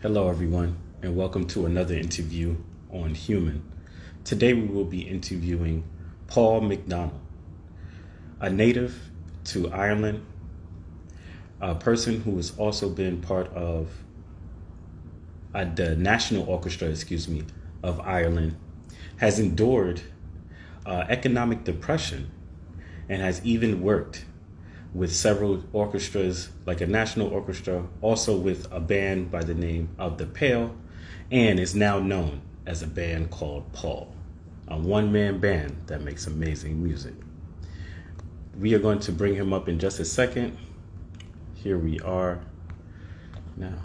Hello, everyone, and welcome to another interview on Human. Today, we will be interviewing Paul McDonnell, a native to Ireland, a person who has also been part of the National Orchestra, of Ireland, has endured economic depression and has even worked with several orchestras, like a national orchestra, also with a band by the name of The Pale, and is now known as a band called Paul, a one-man band that makes amazing music. We are going to bring him up in just a second. Here we are now.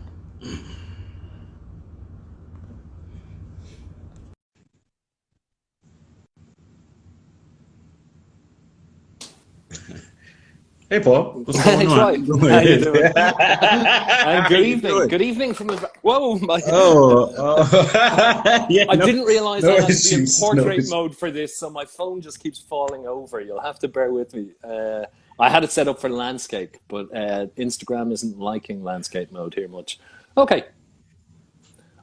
Hey, Paul. What's going on? How you doing? And good evening. Good evening from the. Whoa! Yeah, I didn't realize I had to be in issues, portrait mode for this, so my phone just keeps falling over. You'll have to bear with me. I had it set up for landscape, but Instagram isn't liking landscape mode here much. Okay.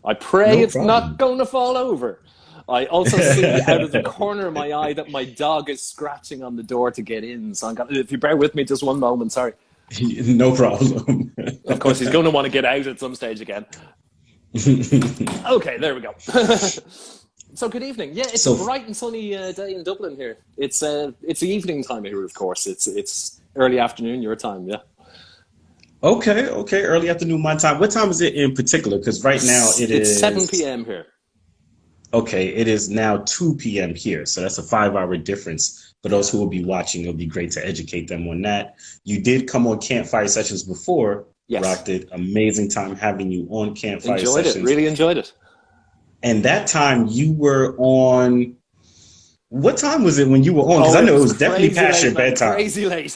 I pray it's not going to fall over. I also see out of the corner of my eye that my dog is scratching on the door to get in. So if you bear with me just one moment, sorry. No problem. Of course, he's going to want to get out at some stage again. Okay, there we go. So good evening. Yeah, it's a bright and sunny day in Dublin here. It's the evening time here, of course. It's early afternoon your time, yeah. Okay, early afternoon my time. What time is it in particular? Because right now it's 7 p.m. here. Okay, it is now 2 p.m. here, so that's a 5-hour difference. For those who will be watching, it'll be great to educate them on that. You did come on Campfire Sessions before. Yes. Rocked it. Amazing time having you on Campfire Sessions. Really enjoyed it. And that time you were on. What time was it when you were on? Because I know it was definitely past your bedtime. Crazy late.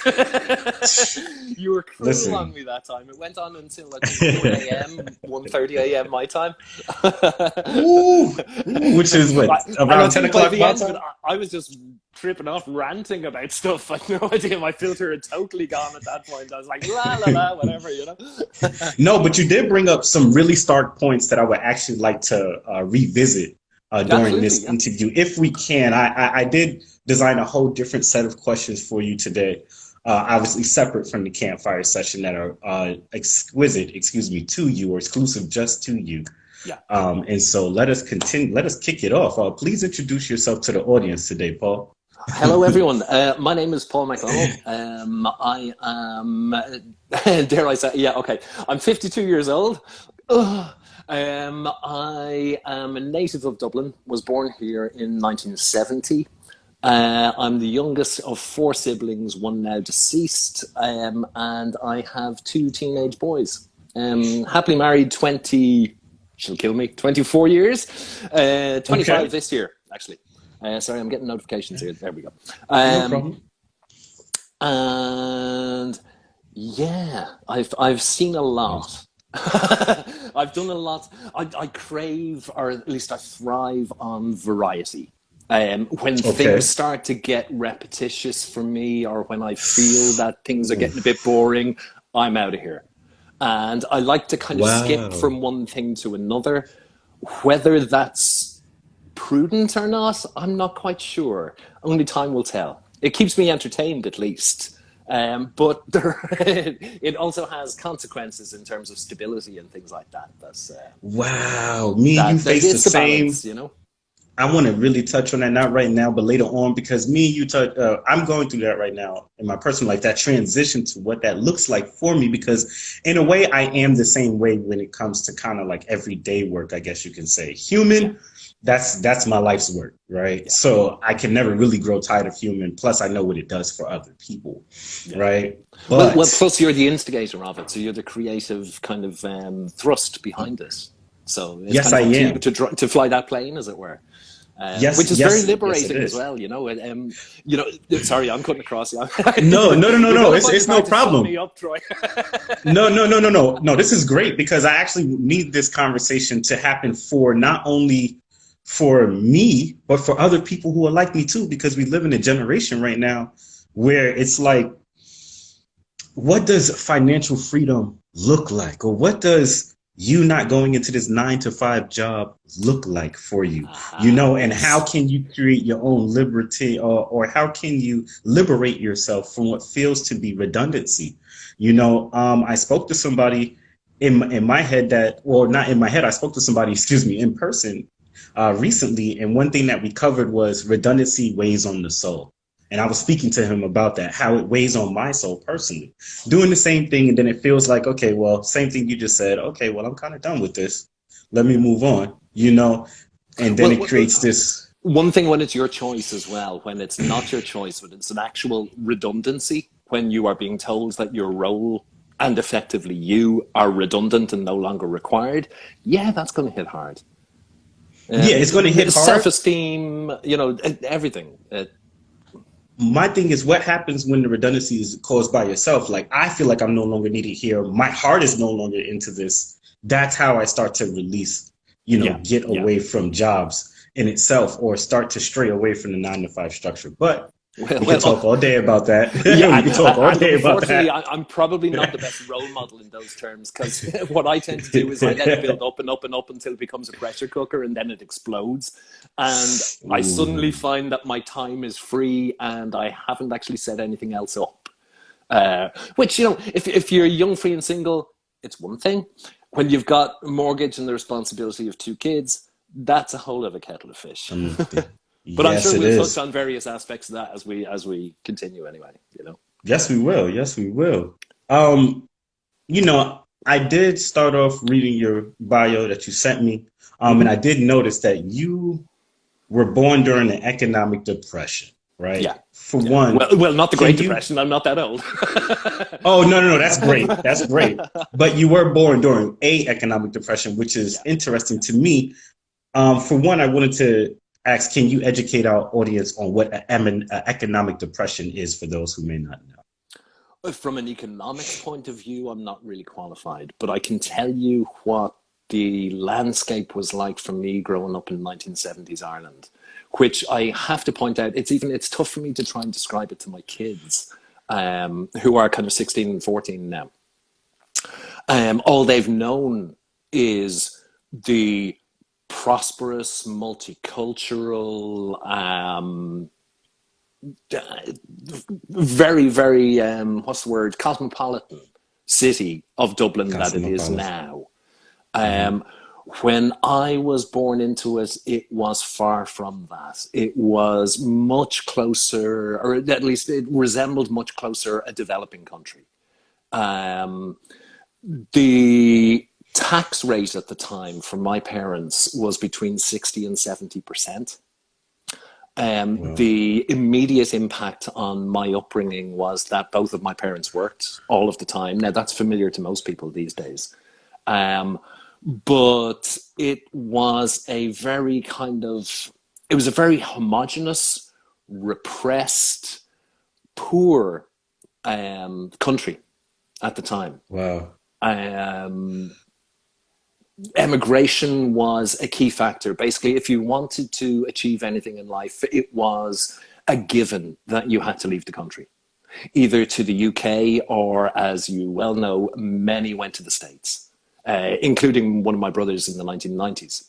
You were cruel on me that time. It went on until like 1 a.m., 1:30 a.m. my time. Ooh, which is what, around 10 o'clock my time? I was just tripping off, ranting about stuff. I had no idea. My filter had totally gone at that point. I was like, la, la, la, whatever, you know? No, but you did bring up some really stark points that I would actually like to revisit during this interview, if we can. I did design a whole different set of questions for you today, obviously separate from the Campfire Session, that are exquisite, to you, or exclusive just to you. Yeah. And so let us continue. Let us kick it off. Please introduce yourself to the audience today, Paul. Hello, everyone. My name is Paul Mclaughlin. I am, dare I say, I'm 52 years old. I am a native of Dublin, was born here in 1970. I'm the youngest of 4 siblings, one now deceased, and I have 2 teenage boys. Happily married 24 years, 25 this year, actually. Sorry, I'm getting notifications here. There we go. No problem. And yeah, I've seen a lot. I've done a lot. I crave, or at least I thrive on variety. When things start to get repetitious for me, or when I feel that things are getting a bit boring, I'm out of here. And I like to kind of skip from one thing to another. Whether that's prudent or not, I'm not quite sure. Only time will tell. It keeps me entertained, at least. But it also has consequences in terms of stability and things like that. That's me and you face the same. Balance, you know. I want to really touch on that, not right now, but later on, because me and you I'm going through that right now in my personal life, that transition to what that looks like for me, because in a way I am the same way when it comes to kind of like everyday work, I guess you can say. Human, that's my life's work, right? Yeah. So I can never really grow tired of Human. Plus, I know what it does for other people, right? But, well, plus you're the instigator of it, so you're the creative kind of thrust behind it. So it's yes, kind of I am to fly that plane, as it were. Which is very liberating as well, you know. Sorry, I'm cutting across you. No. It's no problem. Me up, Troy. No. This is great, because I actually need this conversation to happen for not only for me, but for other people who are like me too, because we live in a generation right now where it's like, what does financial freedom look like? Or what does, you not going into this 9 to 5 job look like for you? And how Yes. can you create your own liberty, or how can you liberate yourself from what feels to be redundancy? I spoke to somebody in my head that, well, not in my head, I spoke to somebody, excuse me, in person recently. And one thing that we covered was redundancy weighs on the soul. And I was speaking to him about that, how it weighs on my soul personally. Doing the same thing, and then it feels like, okay, well, same thing you just said. Okay, well, I'm kind of done with this. Let me move on, and then it Well, creates this. one thing when it's your choice as well, when it's not your choice, when it's an actual redundancy, when you are being told that your role and effectively you are redundant and no longer required, yeah, that's going to hit hard. Yeah, it's going to hit hard. Self-esteem, everything. My thing is, what happens when the redundancy is caused by yourself? Like, I feel like I'm no longer needed here. My heart is no longer into this. That's how I start to release, get away from jobs in itself, or start to stray away from the 9 to 5 structure. But we can talk all day about that. Yeah, we can talk all day about that. Unfortunately, I'm probably not the best role model in those terms, because what I tend to do is I let it build up and up and up until it becomes a pressure cooker, and then it explodes. And I suddenly find that my time is free and I haven't actually set anything else up. Which, if you're young, free and single, it's one thing. When you've got a mortgage and the responsibility of 2 kids, that's a whole other kettle of fish. But yes, I'm sure we'll touch on various aspects of that as we continue anyway, Yes, we will. Yes, we will. I did start off reading your bio that you sent me. And I did notice that you were born during the economic depression, right? Yeah. For one. Well, not the Great Depression. I'm not that old. Oh, no. That's great. That's great. But you were born during a economic depression, which is interesting to me. For one, I wanted to ask, can you educate our audience on what economic depression is for those who may not know? From an economics point of view, I'm not really qualified, but I can tell you what the landscape was like for me growing up in 1970s Ireland, which I have to point out, it's tough for me to try and describe it to my kids, who are kind of 16 and 14 now. All they've known is the prosperous, multicultural, very, very, cosmopolitan city of Dublin that it is now. When I was born into it, it was far from that. It was much closer, or at least it resembled much closer a developing country. The tax rate at the time for my parents was between 60 and 70%. Wow. The immediate impact on my upbringing was that both of my parents worked all of the time. Now, that's familiar to most people these days. But it was a very homogenous, repressed, poor country at the time. Wow. Emigration was a key factor. Basically, if you wanted to achieve anything in life, it was a given that you had to leave the country, either to the UK or, as you well know, many went to the States, including one of my brothers in the 1990s.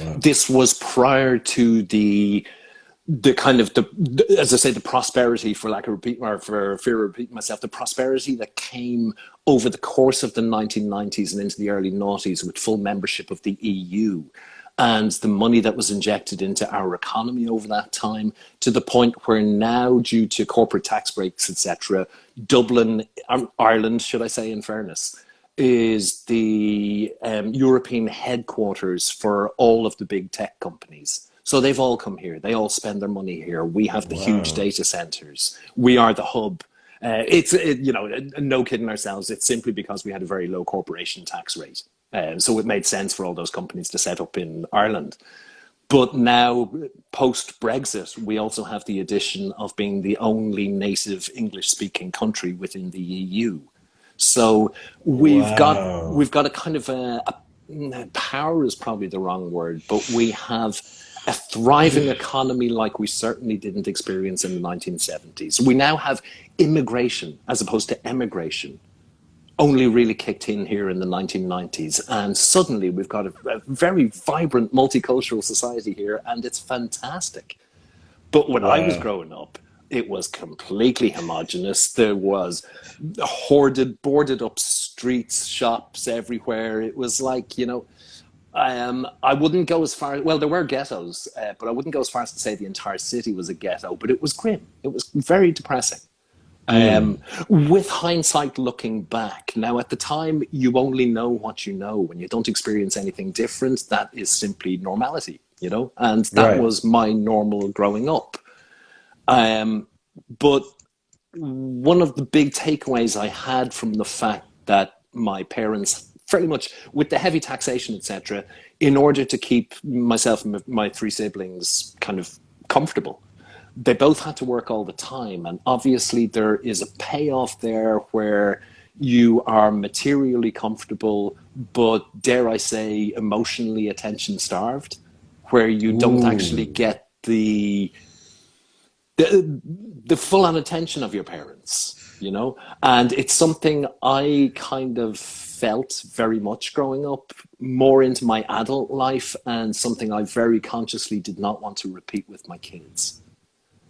Wow. This was prior to the as I say, the prosperity, for lack of repeating, or for fear of repeating myself, the prosperity that came over the course of the 1990s and into the early noughties with full membership of the EU, and the money that was injected into our economy over that time, to the point where now, due to corporate tax breaks, etc., Dublin, Ireland, should I say, in fairness, is the European headquarters for all of the big tech companies. So they've all come here. They all spend their money here. We have the huge data centers. We are the hub. No kidding ourselves. It's simply because we had a very low corporation tax rate. So it made sense for all those companies to set up in Ireland. But now, post-Brexit, we also have the addition of being the only native English-speaking country within the EU. So we've got a kind of power is probably the wrong word, but we have a thriving economy like we certainly didn't experience in the 1970s. We now have immigration as opposed to emigration only really kicked in here in the 1990s. And suddenly we've got a very vibrant multicultural society here, and it's fantastic. But when I was Wow. growing up, it was completely homogenous. There was boarded up streets, shops everywhere. It was like, I wouldn't go as far. Well, there were ghettos, but I wouldn't go as far as to say the entire city was a ghetto. But it was grim. It was very depressing. With hindsight, looking back, now at the time, you only know what you know. When you don't experience anything different, that is simply normality, and that Right. was my normal growing up. But one of the big takeaways I had from the fact that my parents, fairly much with the heavy taxation, etc., in order to keep myself and my three siblings kind of comfortable, they both had to work all the time. And obviously there is a payoff there where you are materially comfortable, but dare I say, emotionally attention starved, where you don't actually Ooh. get the full on attention of your parents, and it's something I kind of felt very much growing up, more into my adult life, and something I very consciously did not want to repeat with my kids.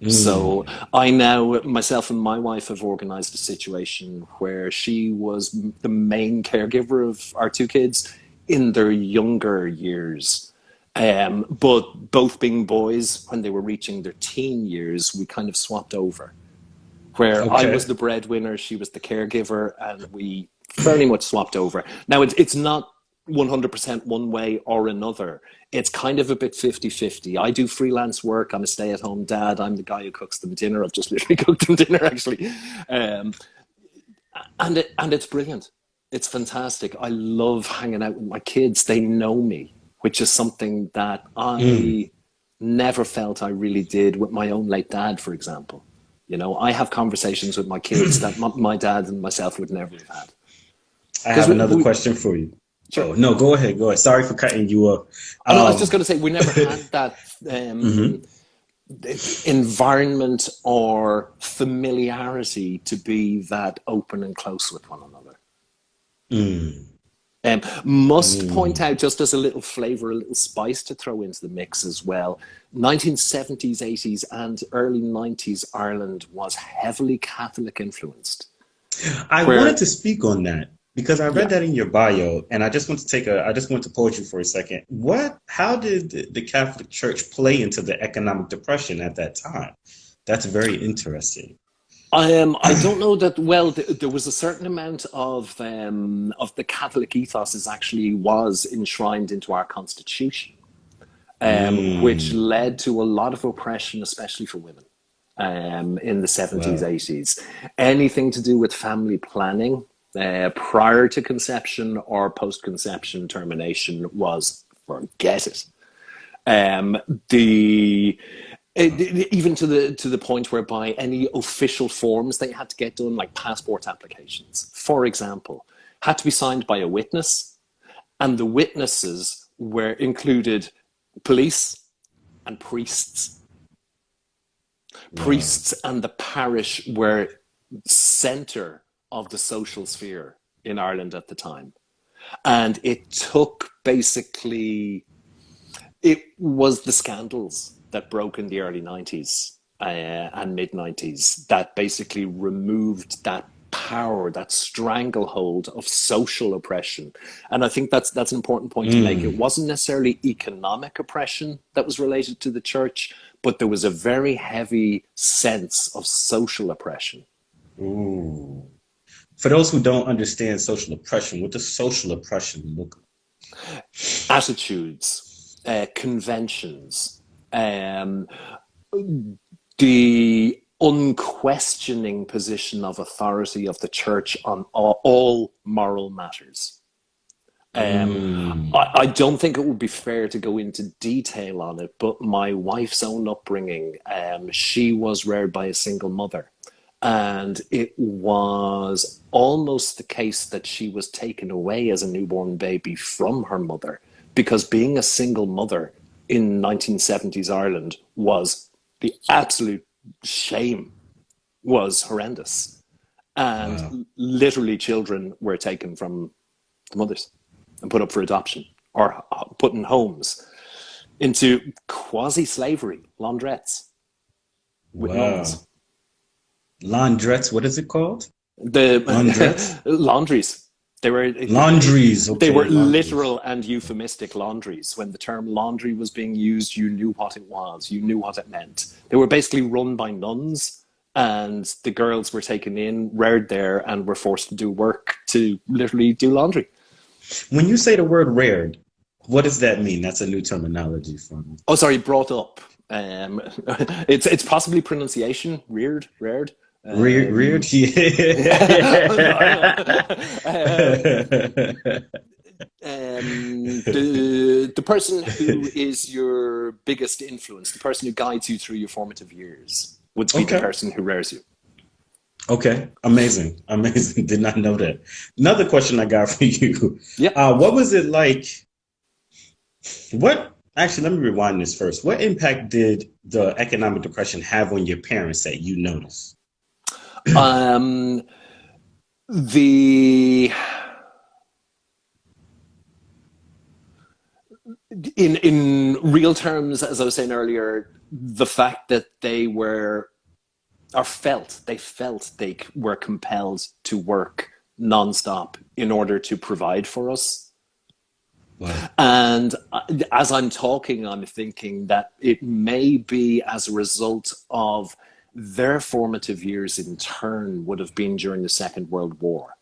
So I now, myself and my wife, have organized a situation where she was the main caregiver of our two kids in their younger years. But both being boys, when they were reaching their teen years, we kind of swapped over, where I was Okay. the breadwinner, she was the caregiver, and we fairly much swapped over. Now, it's not 100% one way or another. It's kind of a bit 50-50. I do freelance work. I'm a stay-at-home dad. I'm the guy who cooks them dinner. I've just literally cooked them dinner, actually. Um, and it's brilliant. It's fantastic. I love hanging out with my kids. They know me, which is something that Mm. I never felt I really did with my own late dad, for example. I have conversations with my kids that my dad and myself would never have had. I Because have another question for you. sure. Oh, no, go ahead. Go ahead. Sorry for cutting you off. Oh, no, I was just going to say we never had that Mhm. environment or familiarity to be that open and close with one another. Mm. Must point Mm. out, just as a little flavor, a little spice to throw into the mix as well, 1970s, 80s, and early 90s Ireland was heavily Catholic influenced. I wanted Where, to speak on that because I read yeah, that in your bio, and I just want to pause you for a second. How did the Catholic Church play into the economic depression at that time? That's very interesting. I don't know that. Well, there was a certain amount of the Catholic ethos is actually was enshrined into our constitution, which Mm. led to a lot of oppression, especially for women, in the 70s, Wow. 80s. Anything to do with family planning prior to conception or post conception termination was forget it. Um, the Even to the point whereby any official forms they had to get done, like passport applications, for example, had to be signed by a witness, and the witnesses were included police and priests. Wow. Priests and the parish were center of the social sphere in Ireland at the time. And it was the scandals that broke in the early 90s and mid 90s that basically removed that power, that stranglehold of social oppression. And I think that's an important point to make. It Mm. wasn't necessarily economic oppression that was related to the church, but there was a very heavy sense of social oppression. Ooh. For those who don't understand social oppression, what does social oppression look Attitudes, conventions, um, the unquestioning position of authority of the church on all moral matters. like? I don't think it would be fair to go into detail on it, but my wife's own upbringing, she was reared by a single mother. And it was almost the case that she was taken away as a newborn baby from her mother, because being a single mother in 1970s Ireland was the absolute shame, was horrendous. And Wow. literally children were taken from the mothers and put up for adoption or put in homes into quasi-slavery, laundrettes with Wow. nuns. Laundrettes, what is it called? The Laundrettes? laundries. They were Laundries. they Okay, were laundries. literal and euphemistic laundries. When the term laundry was being used, you knew what it was. You knew what it meant. They were basically run by nuns, and the girls were taken in, reared there, and were forced to do work to literally do laundry. When you say the word reared, what does that mean? That's a new terminology for me. Oh, sorry, brought up. It's possibly pronunciation, reared. Reared? Yeah. Yeah. The person who is your biggest influence, the person who guides you through your formative years, would be the Okay. person who rears you. Okay. Amazing. Amazing. Did not know that. Another question I got for you. Yeah. What was it like? What actually, let me rewind this first. What impact did the economic depression have on your parents that you noticed? Um, the in real terms, as I was saying earlier, the fact that they were or they felt they were compelled to work nonstop in order to provide for us. Wow. And as I'm talking, I'm thinking that it may be as a result of their formative years in turn would have been during the Second World War.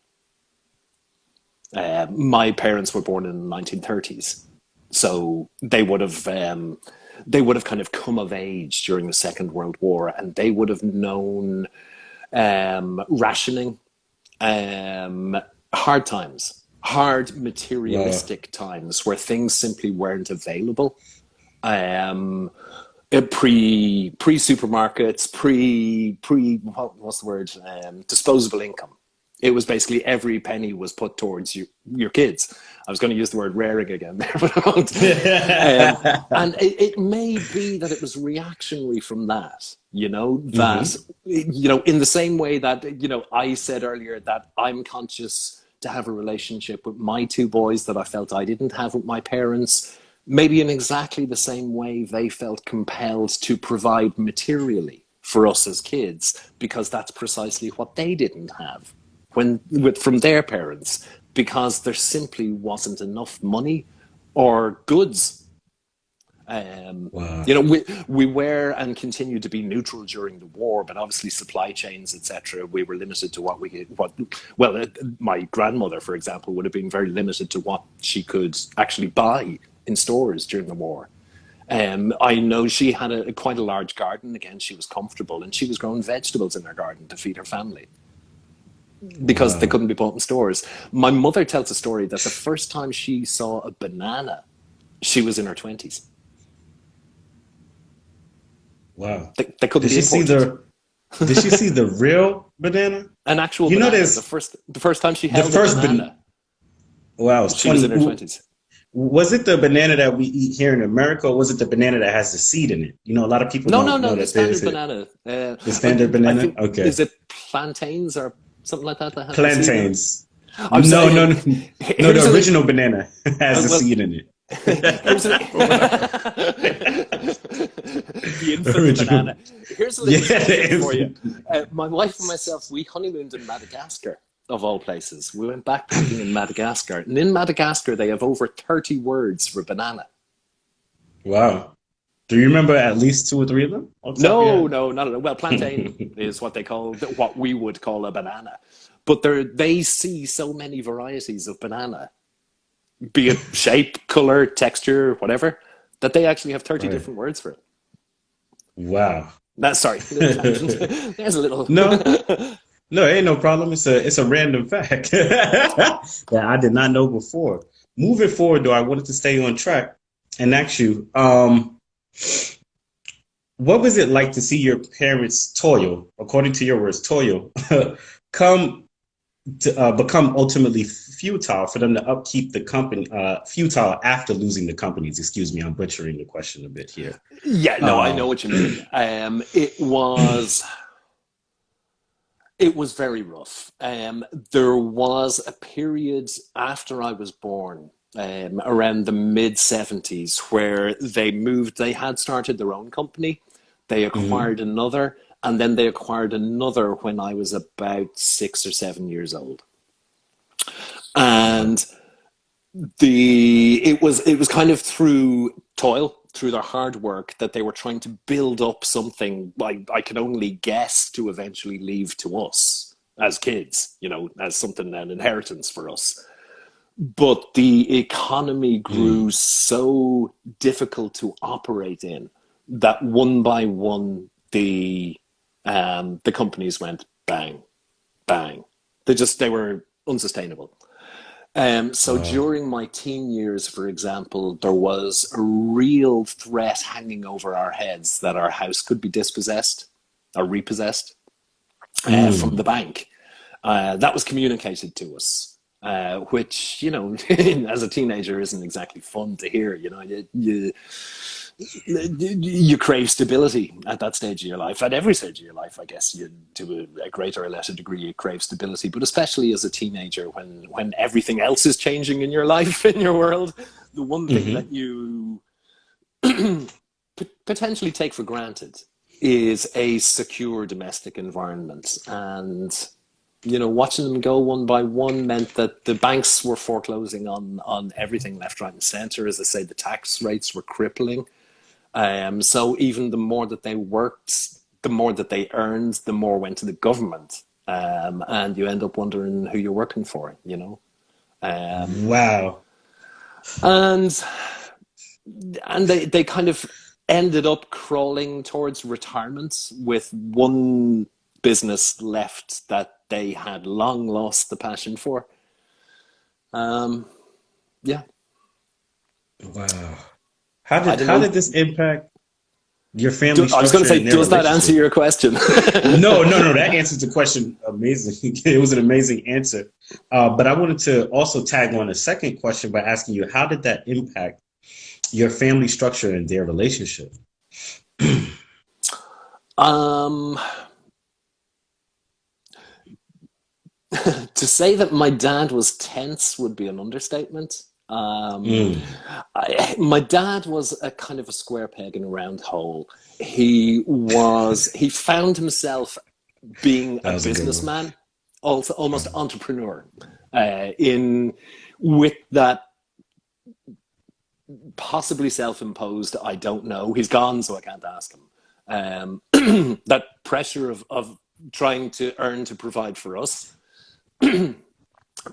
My parents were born in the 1930s, so they would have kind of come of age during the Second World War, and they would have known rationing, hard times, hard Wow. materialistic times where things simply weren't available. Pre supermarkets, what's the word? Disposable income. It was basically every penny was put towards your kids. I was going to use the word raring again there, but I won't. And it may be that it was reactionary from that, that, Hmm. in the same way that, I said earlier that I'm conscious to have a relationship with my two boys that I felt I didn't have with my parents. Maybe in exactly the same way they felt compelled to provide materially for us as kids, because that's precisely what they didn't have from their parents, because there simply wasn't enough money or goods. Wow. We were and continue to be neutral during the war, but obviously supply chains, etc. We were limited to my grandmother, for example, would have been very limited to what she could actually buy in stores during the war. I know she had quite a large garden. Again, she was comfortable, and she was growing vegetables in her garden to feed her family, because they Wow. couldn't be bought in stores. My mother tells a story that the first time she saw a banana, she was in her 20s. Wow. They couldn't Did be she see imported. the real banana? An actual You know banana. this The first time she the held a first banana, wow, it's she was in 20. her 20s. Was it the banana that we eat here in America, or was it the banana that has the seed in it? A lot of people No, no, don't no, know the that there's standard it. banana. The standard I banana? think, Okay. is it plantains or something like that have the seed in it? Plantains. I'm No, no, saying, no. No, the here's a original banana has the well, seed in it. here's a, the infant Original. banana. Here's a Yeah, little the tangent for you. infant. My wife and myself, we honeymooned in Madagascar, of all places. We went backpacking in Madagascar. And in Madagascar, they have over 30 words for banana. Wow. Do you remember at least two or three of them off the top of your No, head? no, not at all. Well, plantain is what we would call a banana. But they see so many varieties of banana, be it shape, color, texture, whatever, that they actually have 30 Right. different words for it. Wow. Sorry, little tangent. There's a little. No, no, ain't no problem. It's a random fact that I did not know before. Moving forward, though, I wanted to stay on track and ask you, what was it like to see your parents toil, according to your words, toil, come to become ultimately futile for them to upkeep the company, futile after losing the companies? Excuse me, I'm butchering the question a bit here. Yeah, no, I know Uh, what you mean. It was It was very rough. There was a period after I was born, around the mid 70s, where they had started their own company. They Mm-hmm. acquired another, and then they acquired another when I was about 6 or 7 years old. Wow. And it was kind of through toil, through their hard work, that they were trying to build up something I can only guess to eventually leave to us as kids, as something, an inheritance for us. But the economy grew Mm. so difficult to operate in that one by one the companies went bang, bang. They were unsustainable. So Wow. during my teen years, for example, there was a real threat hanging over our heads that our house could be dispossessed or repossessed from the Mm. bank. That was communicated to us, which, as a teenager isn't exactly fun to hear. You crave stability at that stage of your life. At every stage of your life, I guess, you to a greater or lesser degree, you crave stability. But especially as a teenager, when everything else is changing in your life, in your world, the one thing Mm-hmm. that you potentially take for granted is a secure domestic environment. And watching them go one by one meant that the banks were foreclosing on everything left, right, and center. As I say, the tax rates were crippling. So even the more that they worked, the more that they earned, the more went to the government. And you end up wondering who you're working for. Um, Wow. and and they kind of ended up crawling towards retirement with one business left that they had long lost the passion for. Um, yeah, Wow. How I did don't how know. did this impact your family I was going to structure say, and their does that answer relationship? your question? No, no, no. That answers the question amazing. It was an amazing answer. But I wanted to also tag on a second question by asking you, how did that impact your family structure and their relationship? um, to say that my dad was tense would be an understatement. Mm, My dad was a kind of a square peg in a round hole. He found himself being a that was a good one. businessman, also almost entrepreneur, in with that possibly self-imposed. I don't know. He's gone, so I can't ask him. That pressure of trying to earn to provide for us,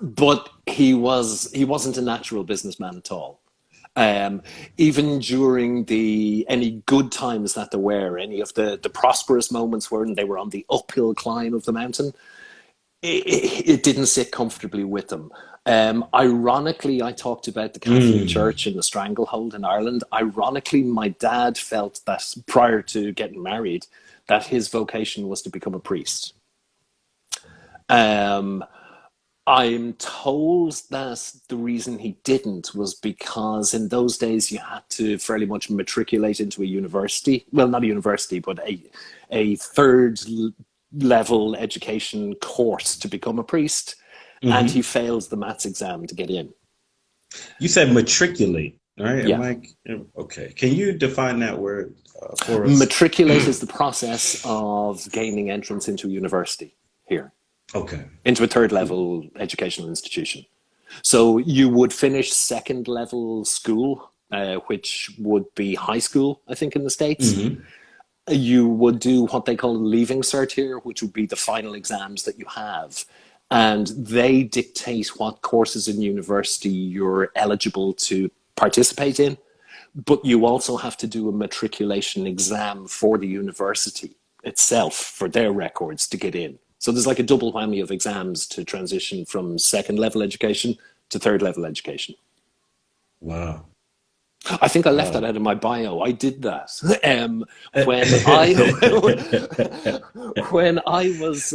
but he wasn't a natural businessman at all. Um, Even during any good times that there were, any of the prosperous moments when they were on the uphill climb of the mountain, it didn't sit comfortably with them. Ironically, I talked about the Catholic Mm, Church and the stranglehold in Ireland. Ironically, my dad felt that prior to getting married, that his vocation was to become a priest. Um, I'm told that the reason he didn't was because in those days you had to fairly much matriculate into a university. Well, not a university, but a third level education course to become a priest. And he hmm. failed the maths exam to get in. You said matriculate, all right? Yeah. Okay? Can you define that word for us? Matriculate is the process of gaining entrance into a university here, Okay. into a third level educational institution. So you would finish second level school, which would be high school, I think, in the States. Hmm. You would do what they call leaving cert here, which would be the final exams that you have. And they dictate what courses in university you're eligible to participate in. But you also have to do a matriculation exam for the university itself for their records to get in. So there's like a double whammy of exams to transition from second level education to third level education. Wow. I think I left that Wow. out of my bio. I did that when I when I was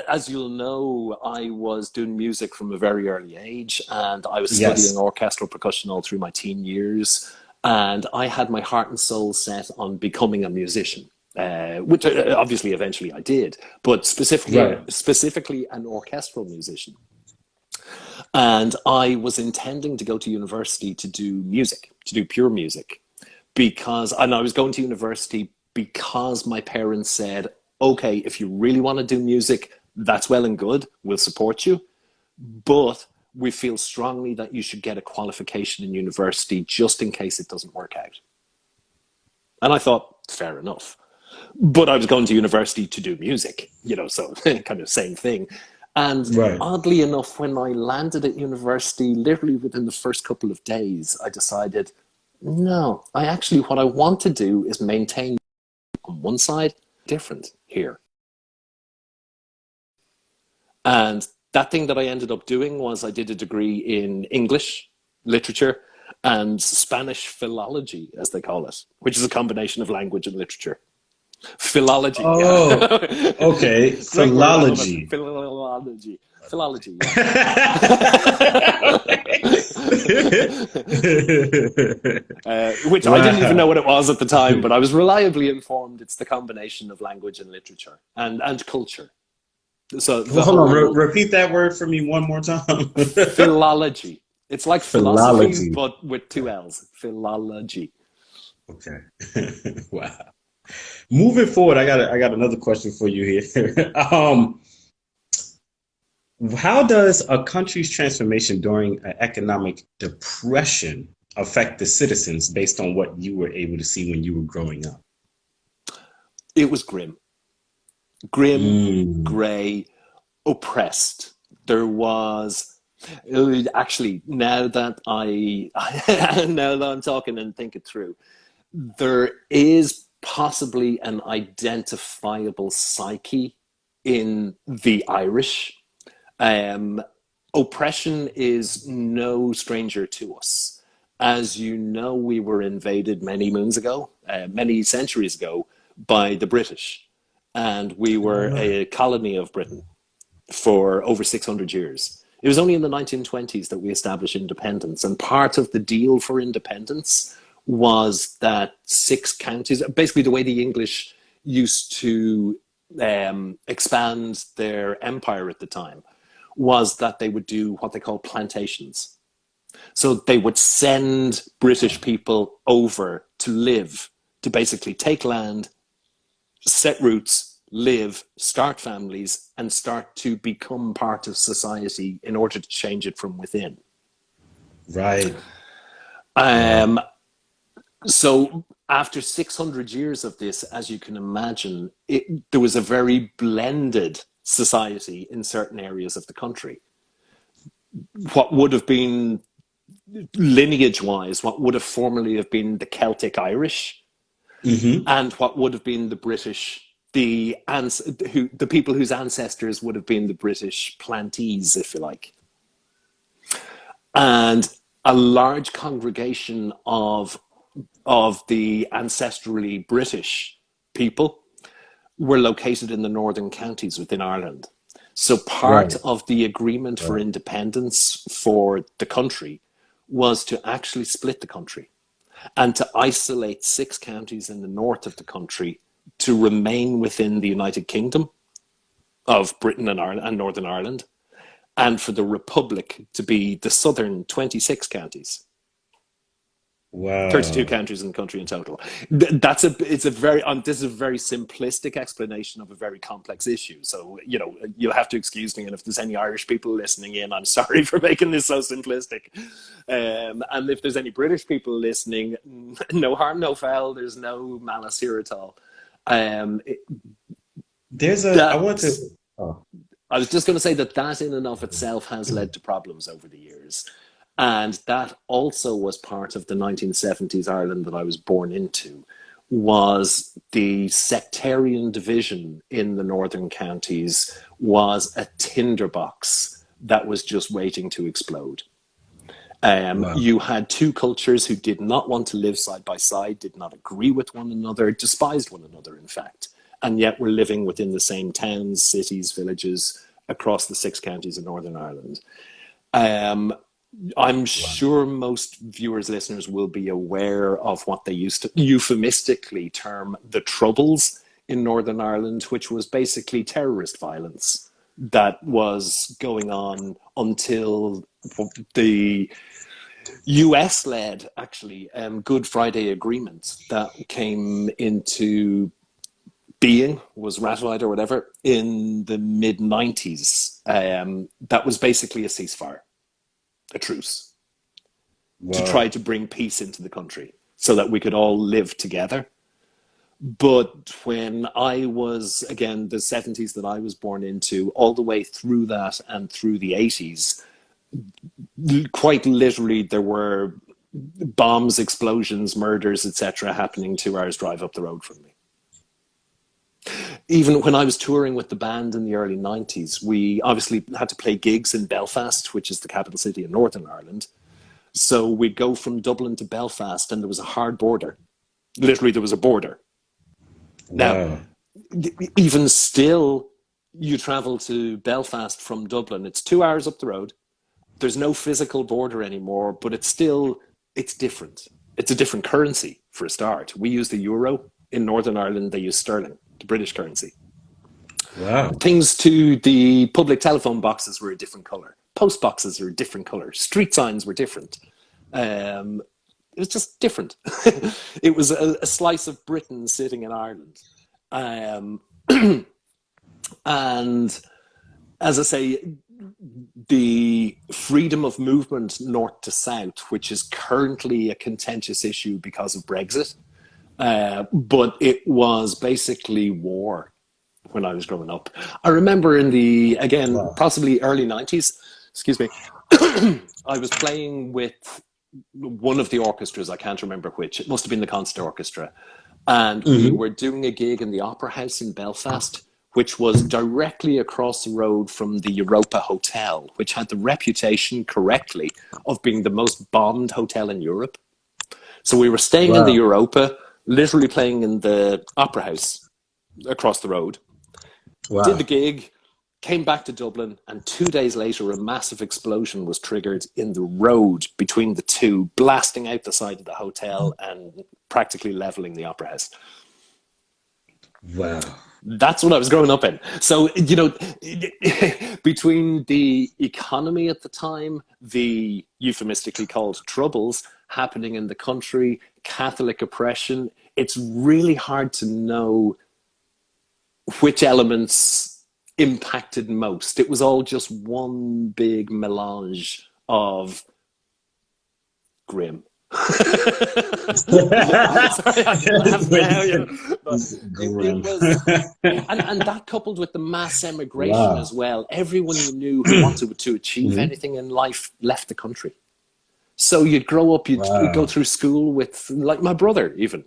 as you'll know, I was doing music from a very early age, and I was studying Yes. orchestral percussion all through my teen years. And I had my heart and soul set on becoming a musician. which obviously eventually I did, but specifically an orchestral musician. And I was intending to go to university to do music, to do pure music, and I was going to university because my parents said, okay, if you really want to do music, that's well and good, we'll support you, but we feel strongly that you should get a qualification in university just in case it doesn't work out. And I thought, fair enough. But I was going to university to do music, so kind of same thing. And oddly enough, when I landed at university, literally within the first couple of days, I decided, no, what I want to do is maintain on one side, different here. And that thing that I ended up doing was I did a degree in English literature and Spanish philology, as they call it, which is a combination of language and literature. Philology. Oh, okay. Philology. Philology. Which I didn't even know what it was at the time, but I was reliably informed it's the combination of language and literature and culture. So hold on, repeat that word for me one more time. Philology. It's like philosophy, but with two L's. Philology. Okay. Wow. Moving forward, I got another question for you here. How does a country's transformation during an economic depression affect the citizens based on what you were able to see when you were growing up? It was grim, grey, oppressed. There was actually, now that I'm talking and think it through, there is possibly an identifiable psyche in the Irish. Oppression is no stranger to us. As you know, we were invaded many centuries ago, by the British. And we were a colony of Britain for over 600 years. It was only in the 1920s that we established independence. And part of the deal for independence was that 6 counties, basically the way the English used to expand their empire at the time, was that they would do what they call plantations. So they would send British people over to live, to basically take land, set roots, live, start families, and start to become part of society in order to change it from within. Right. So after 600 years of this, as you can imagine, there was a very blended society in certain areas of the country. What would have been, lineage-wise, what would have formerly have been the Celtic Irish, and what would have been the British, the people whose ancestors would have been the British plantees, if you like. And a large congregation of the ancestrally British people were located in the northern counties within Ireland. So part of the agreement for independence for the country was to actually split the country and to isolate 6 counties in the north of the country to remain within the United Kingdom of Britain and Ireland and Northern Ireland, and for the Republic to be the southern 26 counties. Wow. 32 counties in the country in total. This is a very simplistic explanation of a very complex issue. So, you'll have to excuse me. And if there's any Irish people listening in, I'm sorry for making this so simplistic. And if there's any British people listening, no harm, no foul. There's no malice here at all. I was just going to say that in and of itself has led to problems over the years. And that also was part of the 1970s Ireland that I was born into, was the sectarian division in the northern counties was a tinderbox that was just waiting to explode. You had 2 cultures who did not want to live side by side, did not agree with one another, despised one another, in fact, and yet were living within the same towns, cities, villages across the 6 counties of Northern Ireland. I'm sure most viewers, listeners will be aware of what they used to euphemistically term the Troubles in Northern Ireland, which was basically terrorist violence that was going on until the US-led, actually, Good Friday Agreement that came into being, was ratified or whatever, in the mid-90s. That was basically a ceasefire, a truce, to try to bring peace into the country so that we could all live together. But when I was, again, the 70s that I was born into, all the way through that and through the 80s, quite literally there were bombs, explosions, murders, etc. happening 2 hours drive up the road from me. Even when I was touring with the band in the early 90s, we obviously had to play gigs in Belfast, which is the capital city of Northern Ireland. So we'd go from Dublin to Belfast, and there was a hard border. Literally, there was a border. Now, even still, you travel to Belfast from Dublin. It's 2 hours up the road. There's no physical border anymore, but it's different. It's a different currency for a start. We use the euro. In Northern Ireland, they use sterling, the British currency. Wow. Things to the public telephone boxes were a different color. Post boxes were a different color. Street signs were different. It was just different. It was a slice of Britain sitting in Ireland. And as I say, the freedom of movement north to south, which is currently a contentious issue because of Brexit, but it was basically war when I was growing up. I remember in the, again, possibly early 90s, excuse me, I was playing with one of the orchestras, I can't remember which, it must have been the Concert Orchestra, and we were doing a gig in the Opera House in Belfast, which was directly across the road from the Europa Hotel, which had the reputation, correctly, of being the most bombed hotel in Europe. So we were staying in the Europa, literally playing in the Opera House across the road, did the gig, came back to Dublin, and 2 days later, a massive explosion was triggered in the road between the two, blasting out the side of the hotel and practically leveling the Opera House. Wow. That's what I was growing up in. So, you know, between the economy at the time, the euphemistically called troubles happening in the country, Catholic oppression, it's really hard to know which elements impacted most. It was all just one big melange of grim. Sorry, I can laugh now. You know. And that coupled with the mass emigration as well. Everyone you knew who wanted to achieve anything in life left the country. So you'd grow up, you'd go through school with, like my brother even,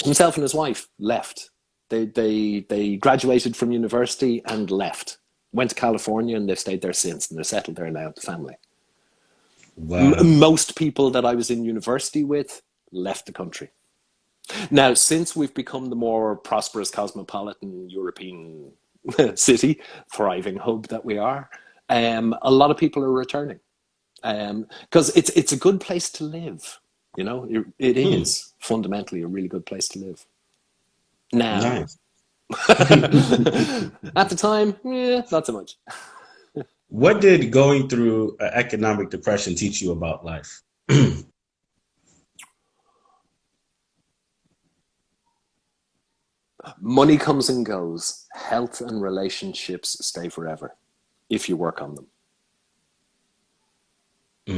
himself and his wife left. They graduated from university and left. Went to California, and they've stayed there since, and they're settled there now with the family. Wow. Most people that I was in university with left the country. Now, since we've become the more prosperous cosmopolitan European city, thriving hub that we are, a lot of people are returning. Because it's a good place to live. You know, it is fundamentally a really good place to live. Now, nice. At the time, not so much. What did going through economic depression teach you about life? Money comes and goes. Health and relationships stay forever if you work on them.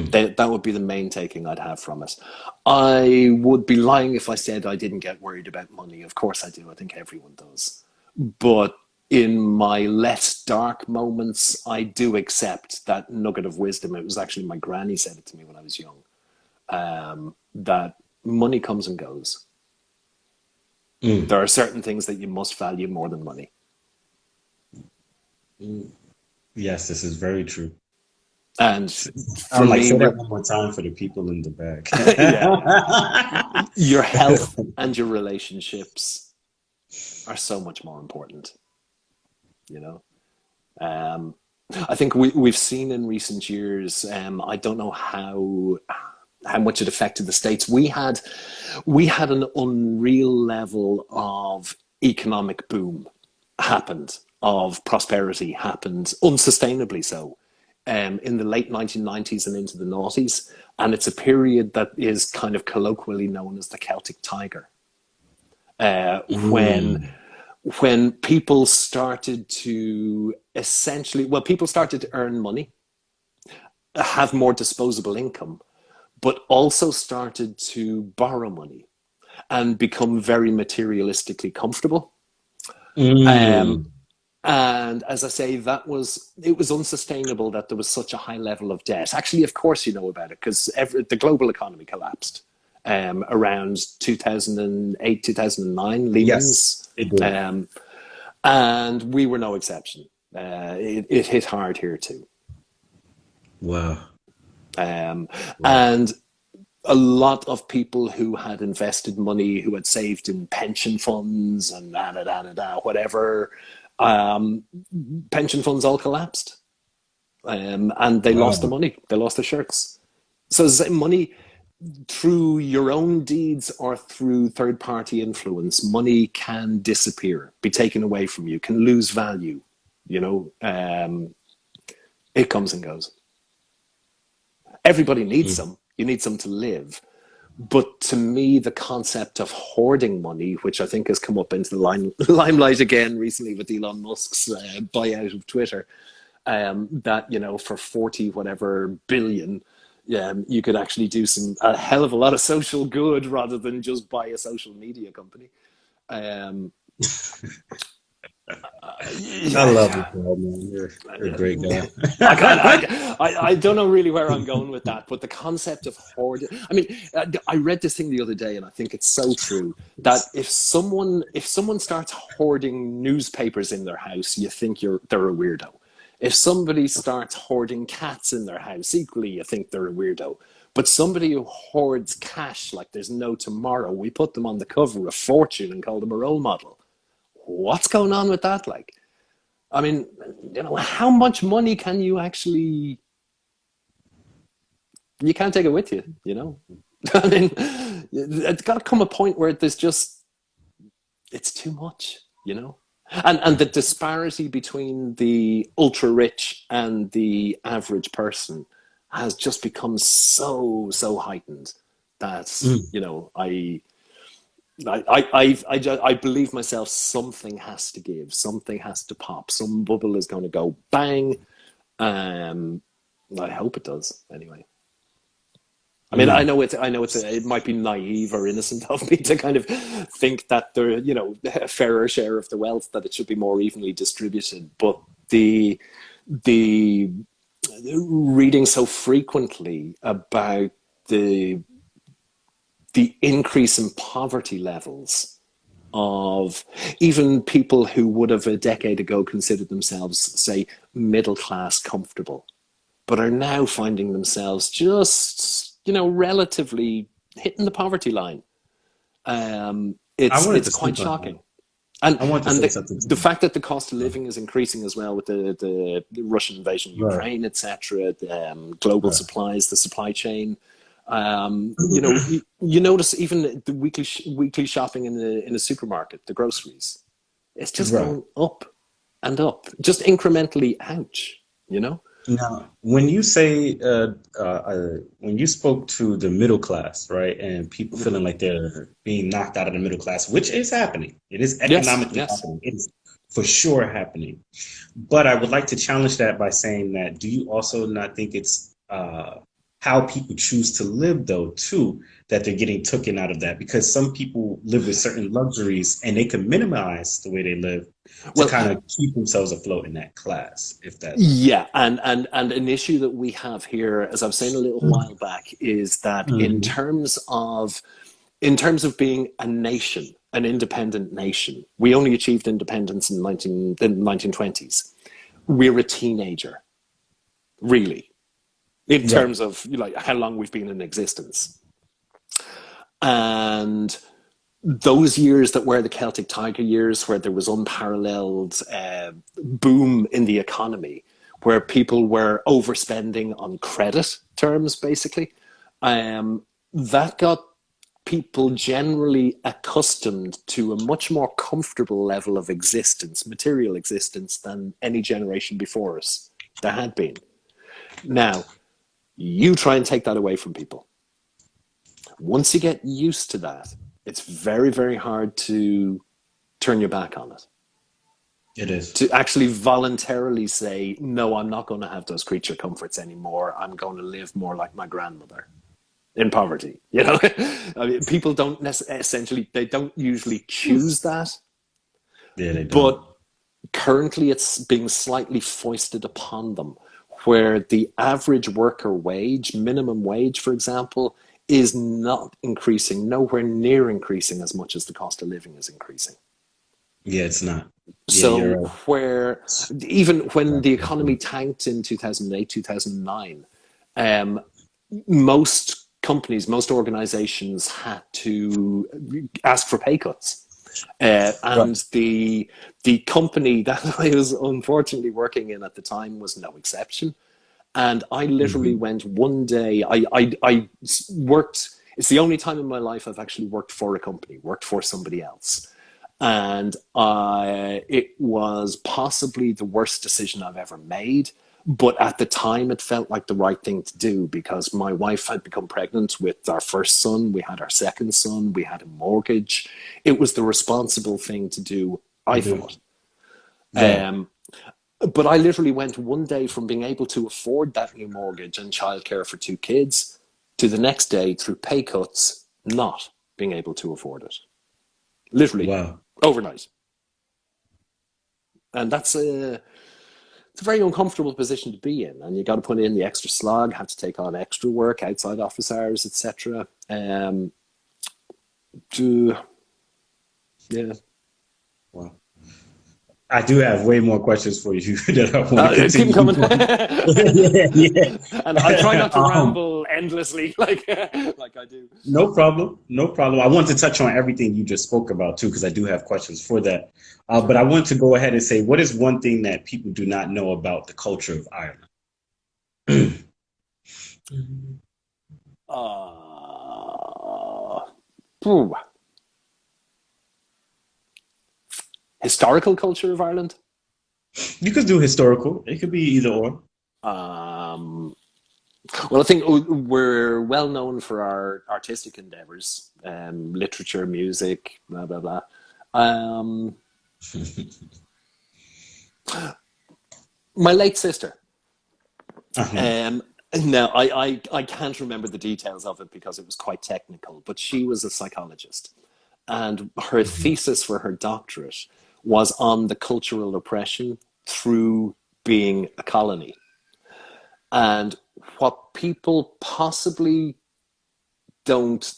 That would be the main taking I'd have from it. I would be lying if I said I didn't get worried about money. Of course I do. I think everyone does. But in my less dark moments, I do accept that nugget of wisdom. It was actually my granny said it to me when I was young, that money comes and goes. There are certain things that you must value more than money. Yes, this is very true. And for me, say that one more time for the people in the back. Your health and your relationships are so much more important. You know, I think we've seen in recent years. I don't know how much it affected the States. We had an unreal level of economic boom happened, of prosperity happened, unsustainably so, in the late 1990s and into the noughties. And it's a period that is kind of colloquially known as the Celtic Tiger, when people started to people started to earn money, have more disposable income, but also started to borrow money and become very materialistically comfortable. And as I say, it was unsustainable that there was such a high level of debt. Actually, of course, you know about it, because the global economy collapsed around 2008, 2009, Lehman's. Yes, it did. And we were no exception. It hit hard here too. Wow. Wow. Wow. And a lot of people who had invested money, who had saved in pension funds and whatever, pension funds all collapsed, and they lost the money. They lost the shirts. So money, through your own deeds or through third-party influence, money can disappear, be taken away from you, can lose value. You know, it comes and goes. Everybody needs some. You need some to live. But to me, the concept of hoarding money, which I think has come up into the limelight again recently with Elon Musk's buyout of Twitter, that, you know, for 40 whatever billion, you could actually do a hell of a lot of social good rather than just buy a social media company. I love you, man. You're a great guy. I don't know really where I'm going with that, but the concept of hoarding. I mean, I read this thing the other day, and I think it's so true that if someone starts hoarding newspapers in their house, you think they're a weirdo. If somebody starts hoarding cats in their house, equally, you think they're a weirdo. But somebody who hoards cash like there's no tomorrow, we put them on the cover of Fortune and call them a role model. What's going on with that? Like, I mean, you know, how much money can you actually? You can't take it with you, you know. I mean, it's got to come a point where it's too much, you know. And the disparity between the ultra rich and the average person has just become so heightened that you know, I believe myself, something has to give, something has to pop, some bubble is going to go bang. I hope it does anyway. I mean, I know it might be naive or innocent of me to kind of think that there, you know, a fairer share of the wealth, that it should be more evenly distributed. But the reading so frequently about the increase in poverty levels of even people who would have a decade ago considered themselves, say, middle class comfortable, but are now finding themselves just, you know, relatively hitting the poverty line. It's quite shocking. And the fact that the cost of living is increasing as well with the Russian invasion of Ukraine, etc., global supplies, the supply chain. You know, you notice even the weekly shopping in the supermarket, the groceries, it's just going up and up, just incrementally. Ouch, you know. Now, when you say when you spoke to the middle class, right, and people feeling like they're being knocked out of the middle class, which is happening, it is economically happening, it is for sure happening. But I would like to challenge that by saying that, do you also not think it's how people choose to live, though, too, that they're getting taken out of that? Because some people live with certain luxuries and they can minimize the way they live to kind of keep themselves afloat in that class, if that's... Yeah, and an issue that we have here, as I was saying a little while back, is that in terms of being a nation, an independent nation, we only achieved independence in the 1920s. We're a teenager, really, in terms of, you know, like, how long we've been in existence. And those years that were the Celtic Tiger years, where there was unparalleled boom in the economy, where people were overspending on credit terms, basically, that got people generally accustomed to a much more comfortable level of existence, material existence, than any generation before us there had been. Now, you try and take that away from people. Once you get used to that, it's very, very hard to turn your back on it. It is. To actually voluntarily say, no, I'm not going to have those creature comforts anymore. I'm going to live more like my grandmother in poverty. You know, I mean, people don't essentially, they don't usually choose that. Yeah, they don't. But currently it's being slightly foisted upon them, where the average worker wage, minimum wage, for example, is not increasing, nowhere near increasing as much as the cost of living is increasing. Yeah, it's not. Yeah, So where even when the economy tanked in 2008, 2009, most companies, most organizations had to ask for pay cuts. And the company that I was unfortunately working in at the time was no exception. And I literally went one day, I worked, it's the only time in my life I've actually worked for a company, worked for somebody else. And it was possibly the worst decision I've ever made. But at the time, it felt like the right thing to do, because my wife had become pregnant with our first son. We had our second son. We had a mortgage. It was the responsible thing to do, I thought. Yeah. But I literally went one day from being able to afford that new mortgage and childcare for 2 kids to the next day, through pay cuts, not being able to afford it. Literally, overnight. And that's it's a very uncomfortable position to be in, and you got to put in the extra slog, have to take on extra work outside office hours, etc. Yeah. Wow. I do have way more questions for you that I want to continue. Keep coming. yeah. And I try not to ramble endlessly like I do. No problem. No problem. I want to touch on everything you just spoke about too, because I do have questions for that. But I want to go ahead and say, what is one thing that people do not know about the culture of Ireland? Historical culture of Ireland? You could do historical. It could be either or. Well, I think we're well known for our artistic endeavors, literature, music, blah, blah, blah. My late sister. Now, I can't remember the details of it because it was quite technical, but she was a psychologist. And her thesis for her doctorate was on the cultural oppression through being a colony. And what people possibly don't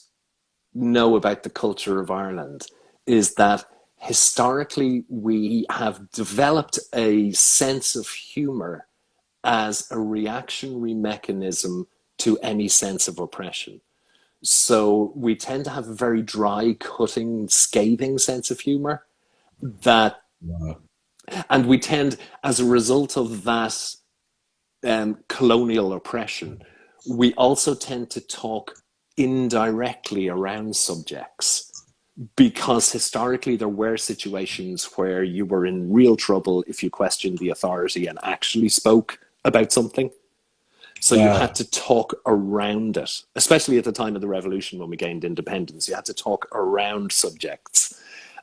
know about the culture of Ireland is that historically we have developed a sense of humor as a reactionary mechanism to any sense of oppression. So we tend to have a very dry, cutting, scathing sense of humor that, and we tend, as a result of that colonial oppression, we also tend to talk indirectly around subjects, because historically there were situations where you were in real trouble if you questioned the authority and actually spoke about something. So you had to talk around it, especially at the time of the revolution when we gained independence. You had to talk around subjects.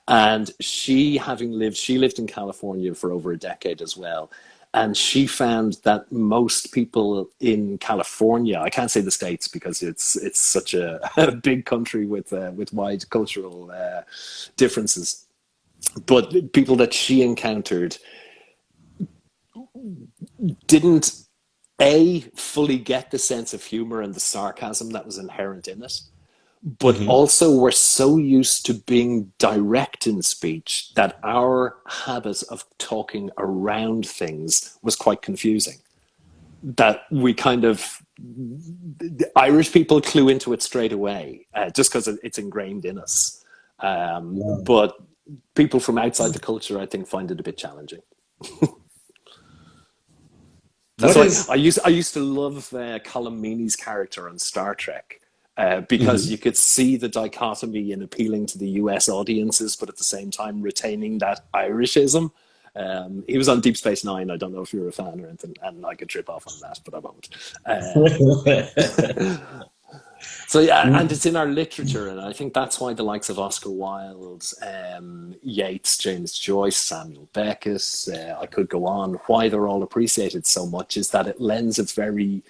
And she lived in California for over a decade as well. And she found that most people in California, I can't say the States because it's such a big country with wide cultural differences, but people that she encountered didn't fully get the sense of humor and the sarcasm that was inherent in it, but also were so used to being direct in speech that our habit of talking around things was quite confusing. That we the Irish people clue into it straight away, just because it's ingrained in us. But people from outside the culture, I think, find it a bit challenging. That's why I used to love Colm Meaney's character on Star Trek. because you could see the dichotomy in appealing to the US audiences, but at the same time retaining that Irishism. He was on Deep Space Nine. I don't know if you're a fan or anything, and I could trip off on that, but I won't. So yeah, and it's in our literature, and I think that's why the likes of Oscar Wilde, Yeats, James Joyce, Samuel Beckett, I could go on, why they're all appreciated so much is that it lends a very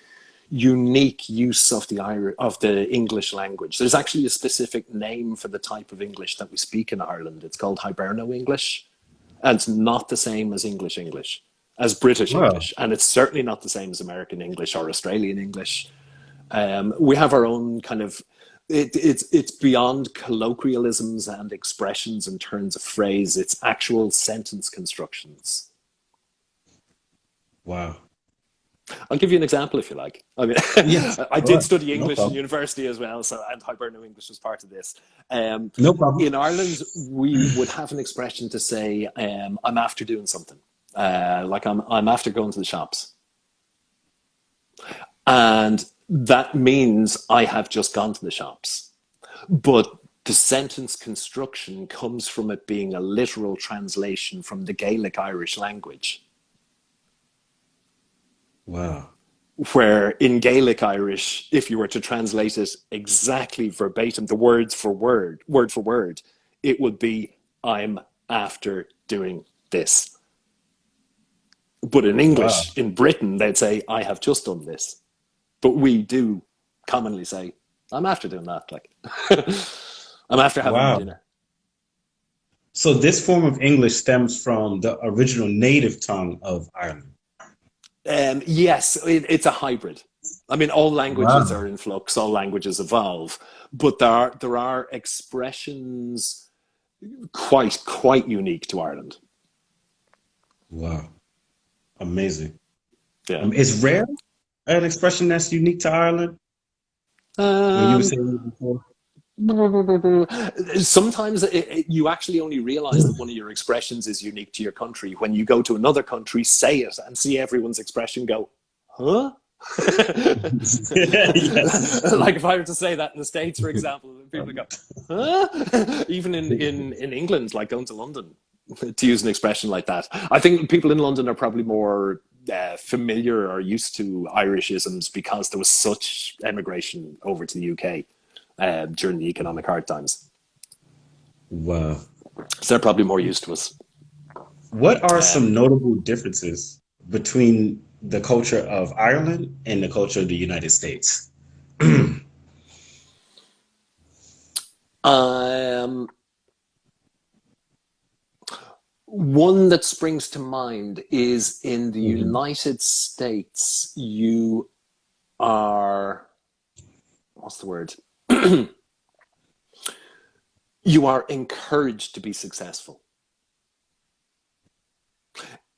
unique use of the English language. There's actually a specific name for the type of English that we speak in Ireland. It's called Hiberno English, and it's not the same as English, as British English, and it's certainly not the same as American English or Australian English. We have our own kind of, it's beyond colloquialisms and expressions and turns of phrase. It's actual sentence constructions. Wow. I'll give you an example if you like. I mean, yes, I did study English in university as well, and Hiberno English was part of this. No problem. In Ireland, we would have an expression to say, I'm after doing something. Like I'm after going to the shops. And that means I have just gone to the shops. But the sentence construction comes from it being a literal translation from the Gaelic Irish language. Wow. Where in Gaelic Irish, if you were to translate it exactly verbatim, the word for word, it would be, I'm after doing this. But in English, in Britain, they'd say, I have just done this. But we do commonly say, I'm after doing that. Like, I'm after having dinner. So this form of English stems from the original native tongue of Ireland. Yes, it's a hybrid. I mean, all languages are in flux, all languages evolve, but there are expressions quite unique to Ireland. Wow. Amazing. Yeah. Is rare an expression that's unique to Ireland? When you were saying it before? Sometimes you actually only realize that one of your expressions is unique to your country when you go to another country, say it, and see everyone's expression go, huh? Yes. Like if I were to say that in the States, for example, people would go, huh? Even in England, like going to London, to use an expression like that. I think people in London are probably more familiar or used to Irishisms because there was such emigration over to the UK during the economic hard times. Wow. So they're probably more used to us. What are some notable differences between the culture of Ireland and the culture of the United States? One that springs to mind is in the United States, you are, what's the word? You are encouraged to be successful.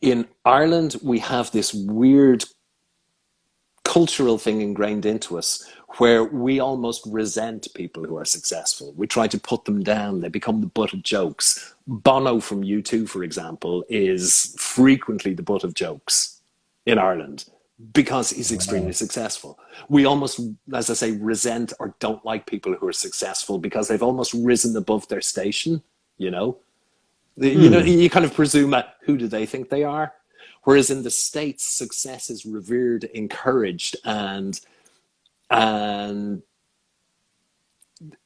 In Ireland, we have this weird cultural thing ingrained into us where we almost resent people who are successful. We try to put them down. They become the butt of jokes. Bono from U2, for example, is frequently the butt of jokes in Ireland because he's extremely successful. We almost, as I say, resent or don't like people who are successful because they've almost risen above their station, you know? You know, you kind of presume who do they think they are? Whereas in the States, success is revered, encouraged, and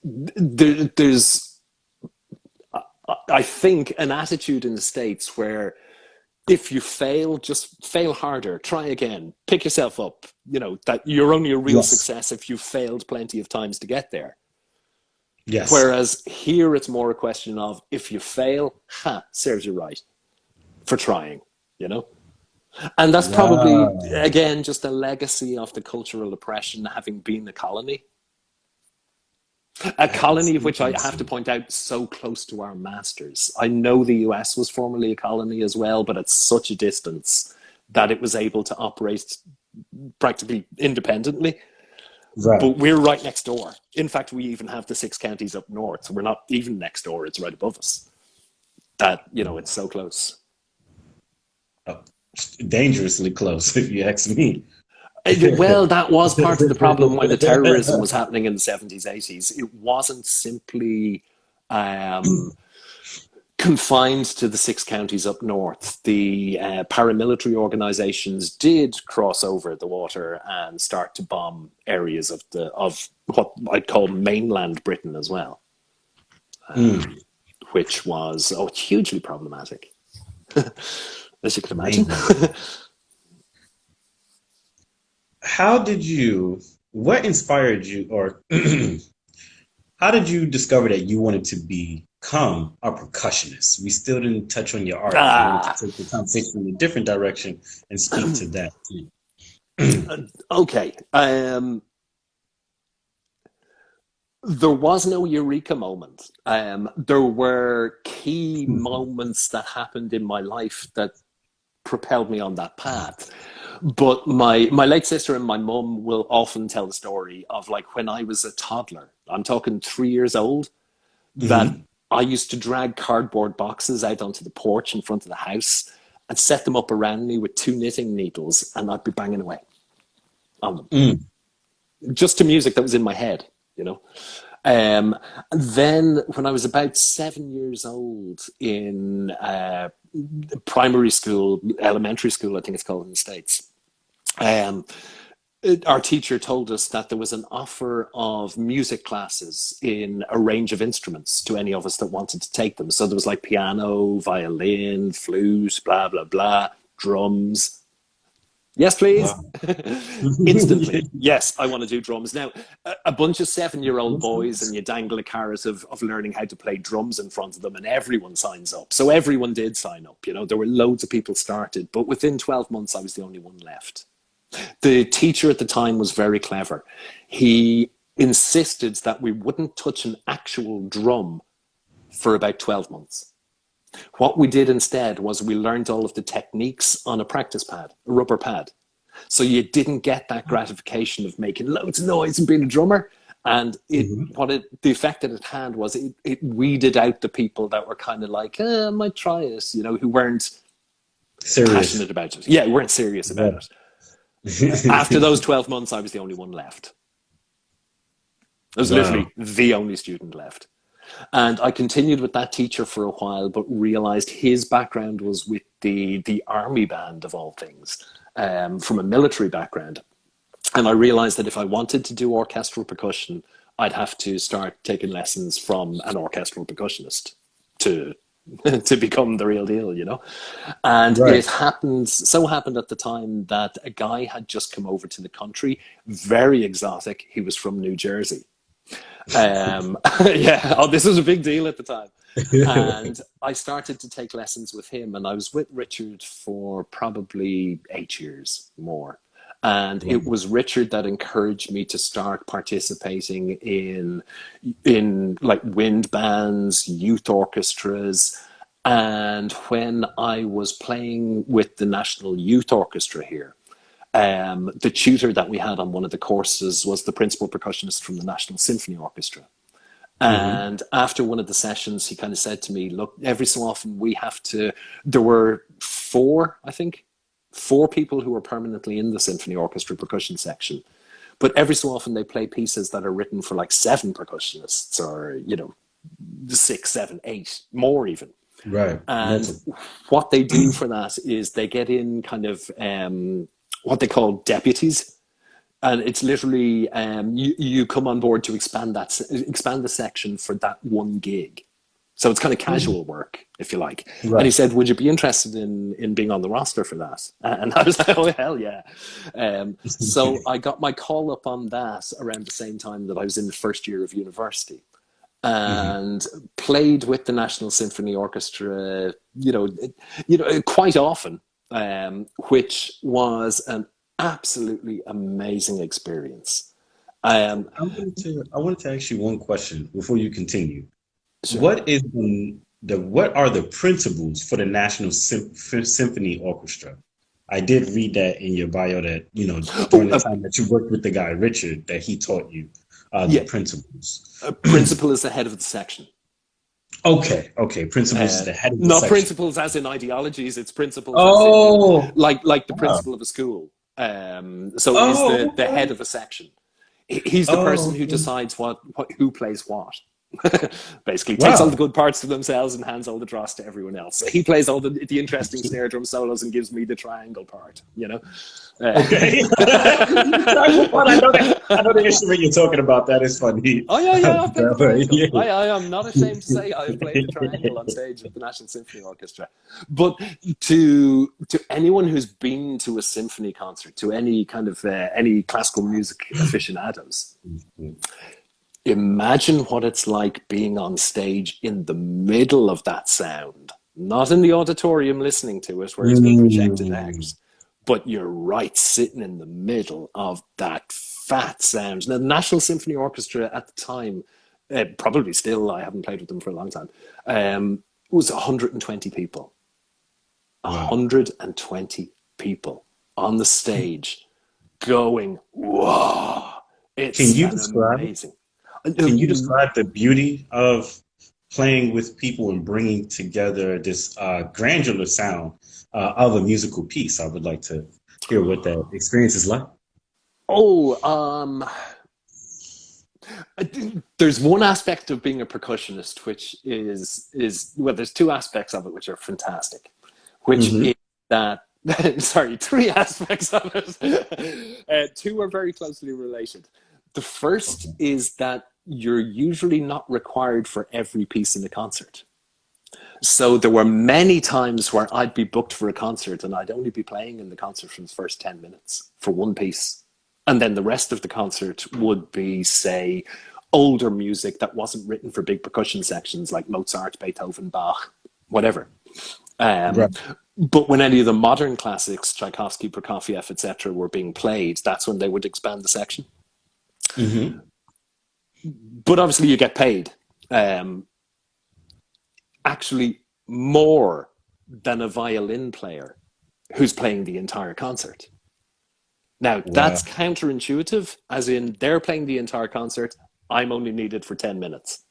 there's, I think, an attitude in the States where if you fail, just fail harder, try again, pick yourself up. You know, that you're only a real success if you've failed plenty of times to get there. Yes. Whereas here it's more a question of if you fail, serves you right for trying, you know? And that's probably, again, just a legacy of the cultural oppression having been a colony. A colony, which I have to point out, so close to our masters. I know the US was formerly a colony as well, but at such a distance that it was able to operate practically independently. Right. But we're right next door. In fact, we even have the 6 counties up north. So we're not even next door, it's right above us. That, you know, it's so close. Dangerously close, if you ask me. Well, that was part of the problem when the terrorism was happening in the 70s, 80s. It wasn't simply confined to the 6 counties up north. The paramilitary organizations did cross over the water and start to bomb areas of what I'd call mainland Britain as well, which was hugely problematic, as you can imagine. What inspired you, or how did you discover that you wanted to become a percussionist? We still didn't touch on your art. I wanted to take the conversation in a different direction and speak to that too. Okay. There was no eureka moment. There were key moments that happened in my life that propelled me on that path. But my late sister and my mum will often tell the story of like when I was a toddler, I'm talking 3 years old, that I used to drag cardboard boxes out onto the porch in front of the house and set them up around me with 2 knitting needles, and I'd be banging away on them. Just to music that was in my head, you know. Then when I was about 7 years old in primary school, elementary school, I think it's called in the States, our teacher told us that there was an offer of music classes in a range of instruments to any of us that wanted to take them. So there was like piano, violin, flute, blah, blah, blah, drums. Yes, please. Wow. Instantly. Yes, I want to do drums. Now, a bunch of 7-year-old boys, and you dangle a carrot of learning how to play drums in front of them, and everyone signs up. So everyone did sign up. You know, there were loads of people started, but within 12 months, I was the only one left. The teacher at the time was very clever. He insisted that we wouldn't touch an actual drum for about 12 months. What we did instead was we learned all of the techniques on a practice pad, a rubber pad. So you didn't get that gratification of making loads of noise and being a drummer. And the effect that it had was it weeded out the people that were kind of like, I might try it, you know, who weren't passionate about it. Yeah, weren't serious about it. After those 12 months, I was the only one left. I was literally the only student left. And I continued with that teacher for a while, but realized his background was with the army band of all things, from a military background. And I realized that if I wanted to do orchestral percussion, I'd have to start taking lessons from an orchestral percussionist to become the real deal, you know. And it so happened at the time that a guy had just come over to the country, very exotic. He was from New Jersey. This was a big deal at the time. And I started to take lessons with him, and I was with Richard for probably 8 years more. And it was Richard that encouraged me to start participating in like wind bands, youth orchestras. And when I was playing with the National Youth Orchestra here, the tutor that we had on one of the courses was the principal percussionist from the National Symphony Orchestra. And after one of the sessions, he kind of said to me, look, every so often there were 4 people who were permanently in the symphony orchestra percussion section. But every so often they play pieces that are written for like 7 percussionists, or, you know, 6, 7, 8, more even. Right. And what they do for that is they get in kind of what they call deputies. And it's literally you come on board to expand the section for that one gig. So it's kind of casual work, if you like. Right. And he said, would you be interested in being on the roster for that? And I was like, oh, hell yeah. So I got my call up on that around the same time that I was in the first year of university, and played with the National Symphony Orchestra, you know, quite often, which was an absolutely amazing experience. I wanted to ask you one question before you continue. Sure. What are the principles for the National Symphony Orchestra? I did read that in your bio that, you know, during the time that you worked with the guy Richard, that he taught you the principles. Principal is the head of the section. Okay. Principles is the head of the section. Not principles as in ideologies. It's principles as in, like the principal of a school. So he's the head of a section. He's the person who Okay. decides who plays what. Basically, takes all the Wow. good parts to themselves and hands all the dross to everyone else. So he plays all the interesting snare drum solos and gives me the triangle part. Okay. I know the instrument you're talking about. That is funny. Oh yeah, I've played the triangle. Yeah. I am not ashamed to say I've played the triangle on stage with the National Symphony Orchestra. But to anyone who's been to a symphony concert, to any kind of any classical music aficionados, imagine what it's like being on stage in the middle of that sound, not in the auditorium listening to it where it's being projected out, but you're right sitting in the middle of that fat sound. Now, the National Symphony Orchestra at the time, probably still, I haven't played with them for a long time, was 120 people. Wow. 120 people on the stage going, whoa, it's amazing. Can you describe the beauty of playing with people and bringing together this granular sound of a musical piece? I would like to hear what that experience is like. There's one aspect of being a percussionist, which is well, there's two aspects of it which are fantastic, which is that, sorry, three aspects of it. Two are very closely related. The first is that you're usually not required for every piece in the concert. So there were many times where I'd be booked for a concert and I'd only be playing in the concert for the first 10 minutes for one piece. And then the rest of the concert would be, say, older music that wasn't written for big percussion sections like Mozart, Beethoven, Bach, whatever. Right. But when any of the modern classics, Tchaikovsky, Prokofiev, etc., were being played, that's when they would expand the section. Mm-hmm. But obviously you get paid actually more than a violin player who's playing the entire concert. Now, that's counterintuitive, as in they're playing the entire concert, I'm only needed for 10 minutes.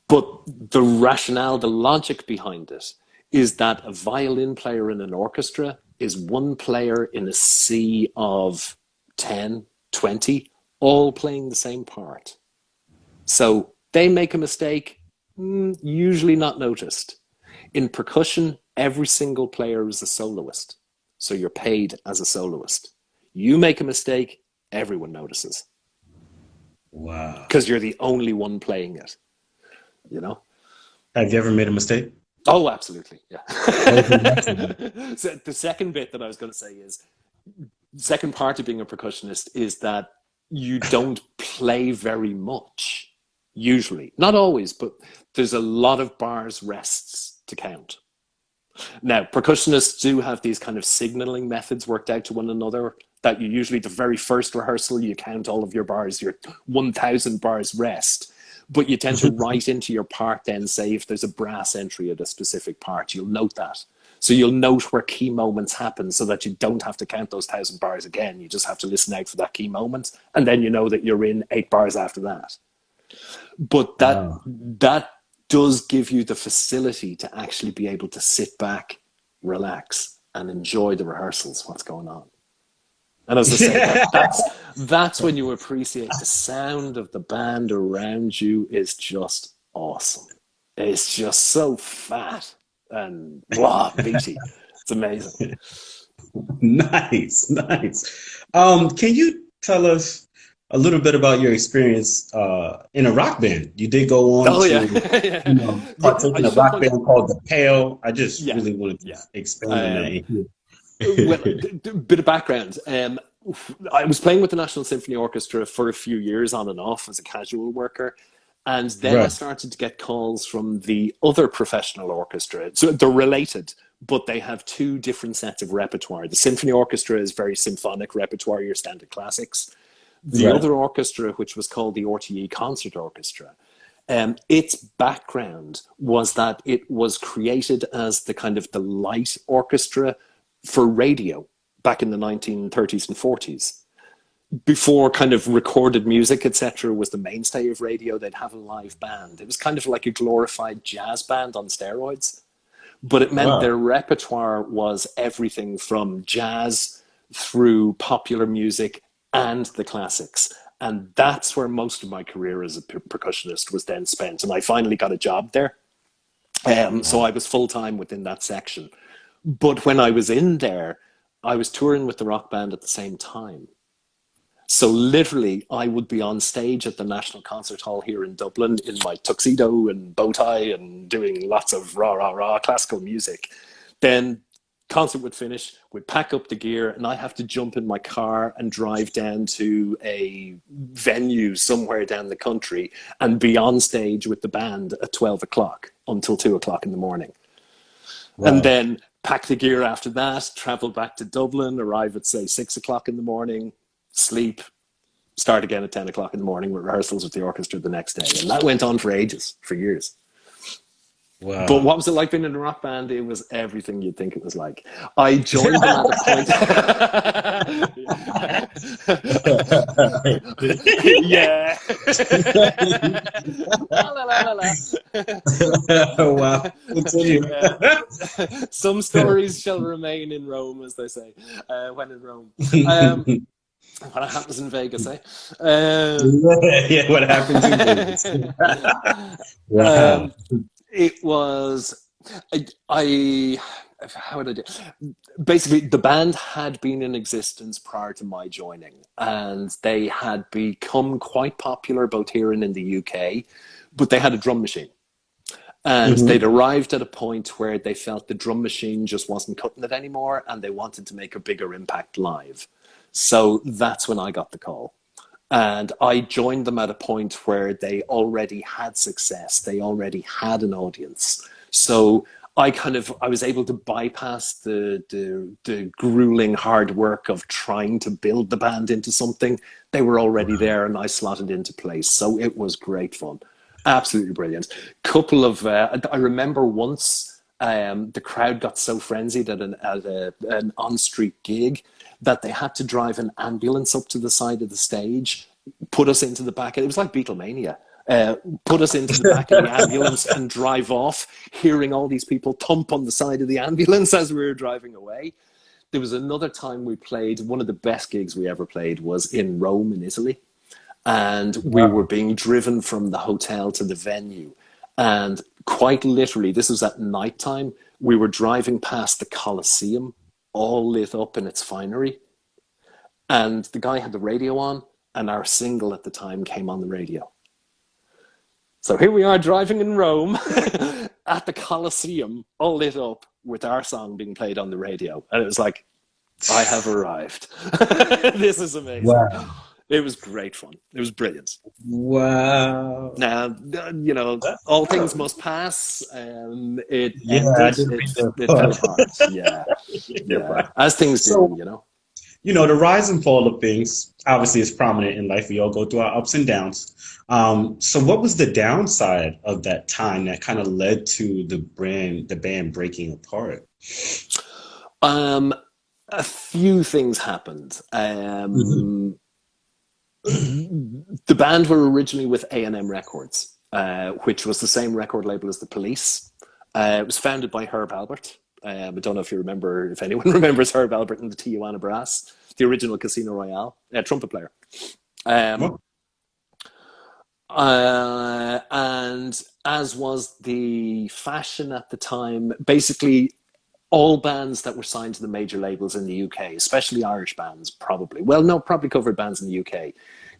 But the rationale, the logic behind it is that a violin player in an orchestra is one player in a sea of 10, 20, all playing the same part. So they make a mistake, usually not noticed. In percussion, every single player is a soloist. So you're paid as a soloist. You make a mistake, everyone notices. Wow. Because you're the only one playing it, Have you ever made a mistake? Oh, absolutely, yeah. So the second bit that I was going to say is, the second part of being a percussionist is that you don't play very much, usually. Not always, but there's a lot of bars, rests to count. Now, percussionists do have these kind of signaling methods worked out to one another that you usually, the very first rehearsal, you count all of your bars, your 1,000 bars rest. But you tend to write into your part then, say, if there's a brass entry at a specific part, you'll note that. So you'll note where key moments happen so that you don't have to count those 1,000 bars again. You just have to listen out for that key moment. And then you know that you're in 8 bars after that. But that does give you the facility to actually be able to sit back, relax, and enjoy the rehearsals, what's going on. And as I say, that's when you appreciate the sound of the band around you is just awesome. It's just so fat and beaty. It's amazing. Nice. Can you tell us a little bit about your experience in a rock band? You did go on to partake in a rock band called The Pale. I just really wanted to expand on that. Well, a bit of background. I was playing with the National Symphony Orchestra for a few years on and off as a casual worker. And then I started to get calls from the other professional orchestra. So they're related, but they have two different sets of repertoire. The symphony orchestra is very symphonic repertoire, your standard classics. The other orchestra, which was called the Rte Concert Orchestra, its background was that it was created as the kind of the light orchestra for radio back in the 1930s and 40s. Before kind of recorded music, etc., was the mainstay of radio, they'd have a live band. It was kind of like a glorified jazz band on steroids, but it meant their repertoire was everything from jazz through popular music and the classics. And that's where most of my career as a percussionist was then spent. And I finally got a job there. So I was full-time within that section. But when I was in there, I was touring with the rock band at the same time. So literally, I would be on stage at the National Concert Hall here in Dublin in my tuxedo and bow tie and doing lots of rah, rah, rah classical music. Then concert would finish, we'd pack up the gear, and I have to jump in my car and drive down to a venue somewhere down the country and be on stage with the band at 12 o'clock until 2 o'clock in the morning. Wow. And then pack the gear after that, travel back to Dublin, arrive at, say, 6 o'clock in the morning, sleep, start again at 10 o'clock in the morning with rehearsals with the orchestra the next day. And that went on for ages, for years. Wow. But what was it like being in a rock band? It was everything you'd think it was like. I joined them at a point. Yeah. Wow. Continue. Some stories shall remain in Rome, as they say, when in Rome. What happens in Vegas, eh? Yeah, what happens in Vegas. Wow. It was, how would I do? Basically, the band had been in existence prior to my joining, and they had become quite popular both here and in the UK, but they had a drum machine. And they'd arrived at a point where they felt the drum machine just wasn't cutting it anymore, and they wanted to make a bigger impact live. So that's when I got the call. And I joined them at a point where they already had success. They already had an audience. So I was able to bypass the grueling hard work of trying to build the band into something. They were already there, and I slotted into place. So it was great fun. Absolutely brilliant. I remember once the crowd got so frenzied at an on-street gig that they had to drive an ambulance up to the side of the stage, put us into the back. It was like Beatlemania. Put us into the back of the ambulance and drive off, hearing all these people thump on the side of the ambulance as we were driving away. There was another time we played, one of the best gigs we ever played was in Rome in Italy. And we were being driven from the hotel to the venue. And quite literally, this was at nighttime, we were driving past the Colosseum, all lit up in its finery. And the guy had the radio on, and our single at the time came on the radio. So here we are driving in Rome at the Colosseum, all lit up with our song being played on the radio. And it was like, I have arrived. This is amazing. Wow. It was great fun. It was brilliant. Wow. Now, all things must pass. It fell apart. Yeah. As things do, the rise and fall of things obviously is prominent in life. We all go through our ups and downs. So what was the downside of that time that kind of led to the band breaking apart? A few things happened. The band were originally with A&M Records, which was the same record label as the Police. It was founded by Herb Alpert. I don't know if anyone remembers Herb Alpert and the Tijuana Brass, the original Casino Royale trumpet player. And as was the fashion at the time, basically all bands that were signed to the major labels in the UK, especially Irish bands, probably covered bands in the UK,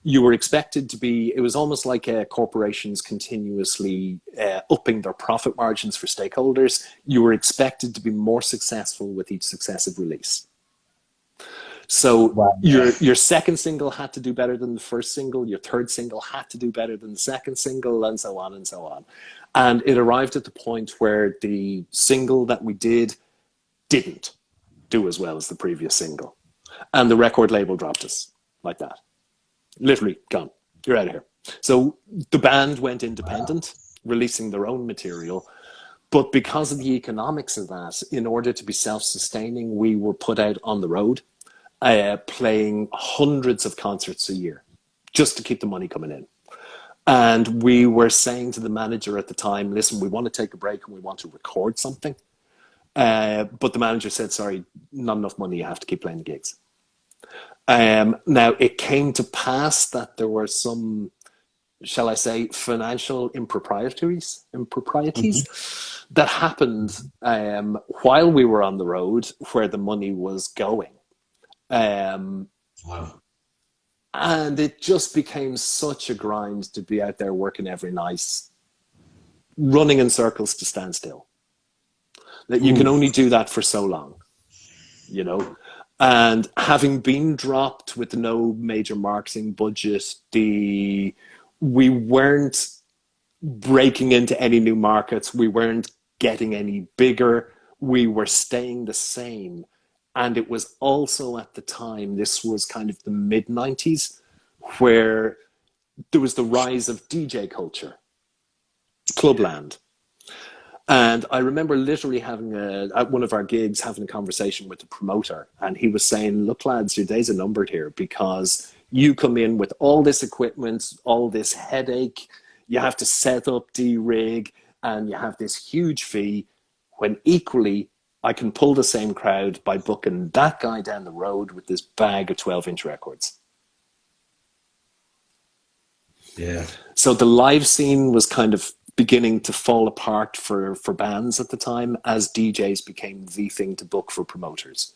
you were expected to be, it was almost like corporations continuously upping their profit margins for stakeholders. You were expected to be more successful with each successive release. So your second single had to do better than the first single, your third single had to do better than the second single, and so on and so on. And it arrived at the point where the single that we didn't do as well as the previous single. And the record label dropped us like that. Literally gone. You're out of here. So the band went independent, releasing their own material. But because of the economics of that, in order to be self-sustaining, we were put out on the road, playing hundreds of concerts a year just to keep the money coming in. And we were saying to the manager at the time, listen, we want to take a break and we want to record something. But the manager said, sorry, not enough money, you have to keep playing the gigs. Now, it came to pass that there were some, shall I say, financial improprieties that happened while we were on the road where the money was going. Wow. And it just became such a grind to be out there working every night, running in circles to stand still. That you can only do that for so long, you know. And having been dropped with no major marketing budget, we weren't breaking into any new markets. We weren't getting any bigger. We were staying the same. And it was also at the time, this was kind of the mid-90s, where there was the rise of DJ culture, Clubland. And I remember literally having at one of our gigs, having a conversation with the promoter, and he was saying, look, lads, your days are numbered here because you come in with all this equipment, all this headache, you have to set up, de-rig, and you have this huge fee, when equally I can pull the same crowd by booking that guy down the road with this bag of 12-inch records. Yeah. So the live scene was kind of beginning to fall apart for bands at the time as DJs became the thing to book for promoters.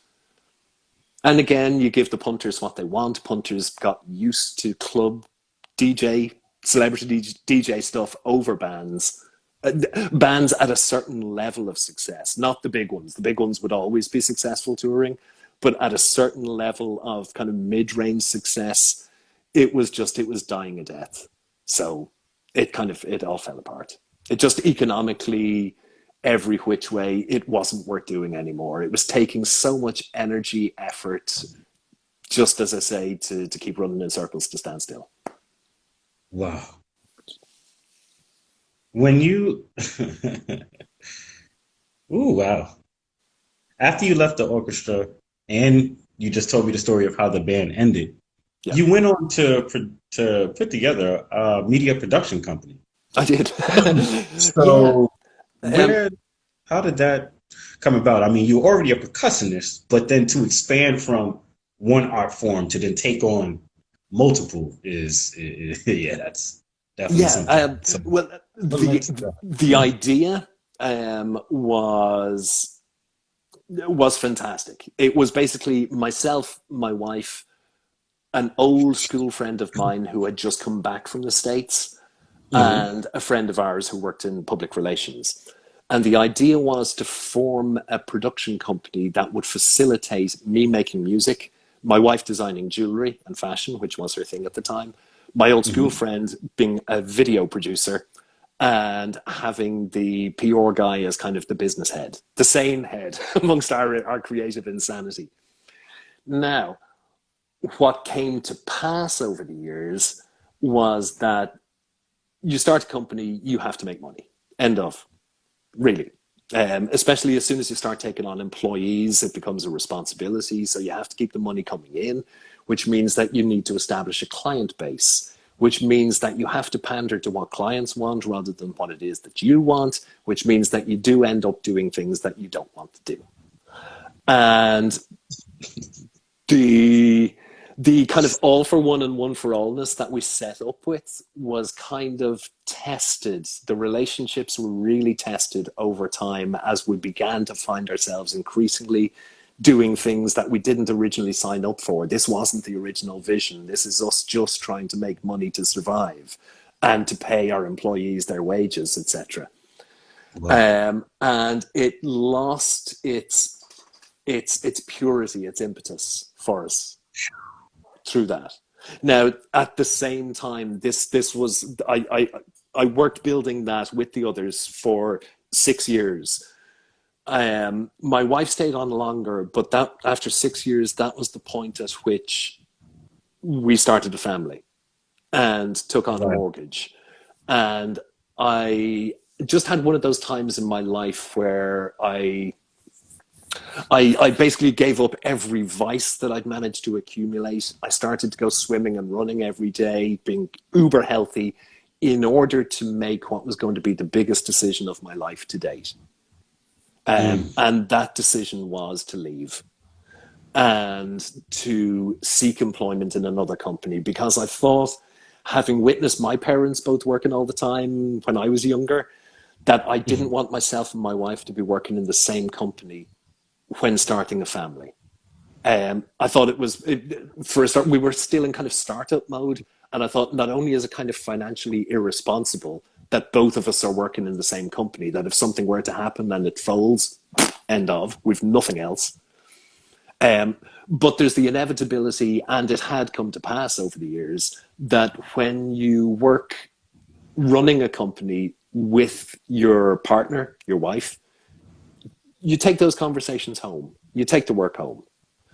And again, you give the punters what they want. Punters got used to club DJ, celebrity DJ stuff over bands. Bands at a certain level of success, not the big ones. The big ones would always be successful touring, but at a certain level of kind of mid-range success, it was dying a death. So it all fell apart. It just economically, every which way, it wasn't worth doing anymore. It was taking so much energy, effort, just as I say, to keep running in circles to stand still. Wow. When you, ooh, wow. After you left the orchestra and you just told me the story of how the band ended, Yeah. you went on to put together a media production company. I did. So how did that come about? I mean, you were already a percussionist, but then to expand from one art form to then take on multiple is yeah, that's definitely something. Well, the idea was fantastic. It was basically myself, my wife, an old school friend of mine who had just come back from the States, and a friend of ours who worked in public relations. And the idea was to form a production company that would facilitate me making music, my wife designing jewelry and fashion, which was her thing at the time, my old school friend being a video producer, and having the PR guy as kind of the business head, the sane head amongst our creative insanity. Now, what came to pass over the years was that you start a company, you have to make money. End of. Really. Especially as soon as you start taking on employees, it becomes a responsibility. So you have to keep the money coming in, which means that you need to establish a client base, which means that you have to pander to what clients want rather than what it is that you want, which means that you do end up doing things that you don't want to do. And the kind of all for one and one for allness that we set up with was kind of tested. The relationships were really tested over time as we began to find ourselves increasingly doing things that we didn't originally sign up for. This wasn't the original vision. This is us just trying to make money to survive and to pay our employees their wages, etc. Wow. And it lost its purity, its impetus for us through that. Now, at the same time, this was I worked building that with the others for 6 years. My wife stayed on longer, but that after 6 years, that was the point at which we started a family and took on a mortgage. And I just had one of those times in my life where I basically gave up every vice that I'd managed to accumulate. I started to go swimming and running every day, being uber healthy, in order to make what was going to be the biggest decision of my life to date. And that decision was to leave. and to seek employment in another company, because I thought, having witnessed my parents both working all the time when I was younger, that I didn't want myself and my wife to be working in the same company when starting a family. I thought for a start, we were still in kind of startup mode. And I thought, not only is it kind of financially irresponsible that both of us are working in the same company, that if something were to happen and it folds, end of, we've nothing else. But there's the inevitability, and it had come to pass over the years, that when you work running a company with your partner, your wife, you take those conversations home. You take the work home.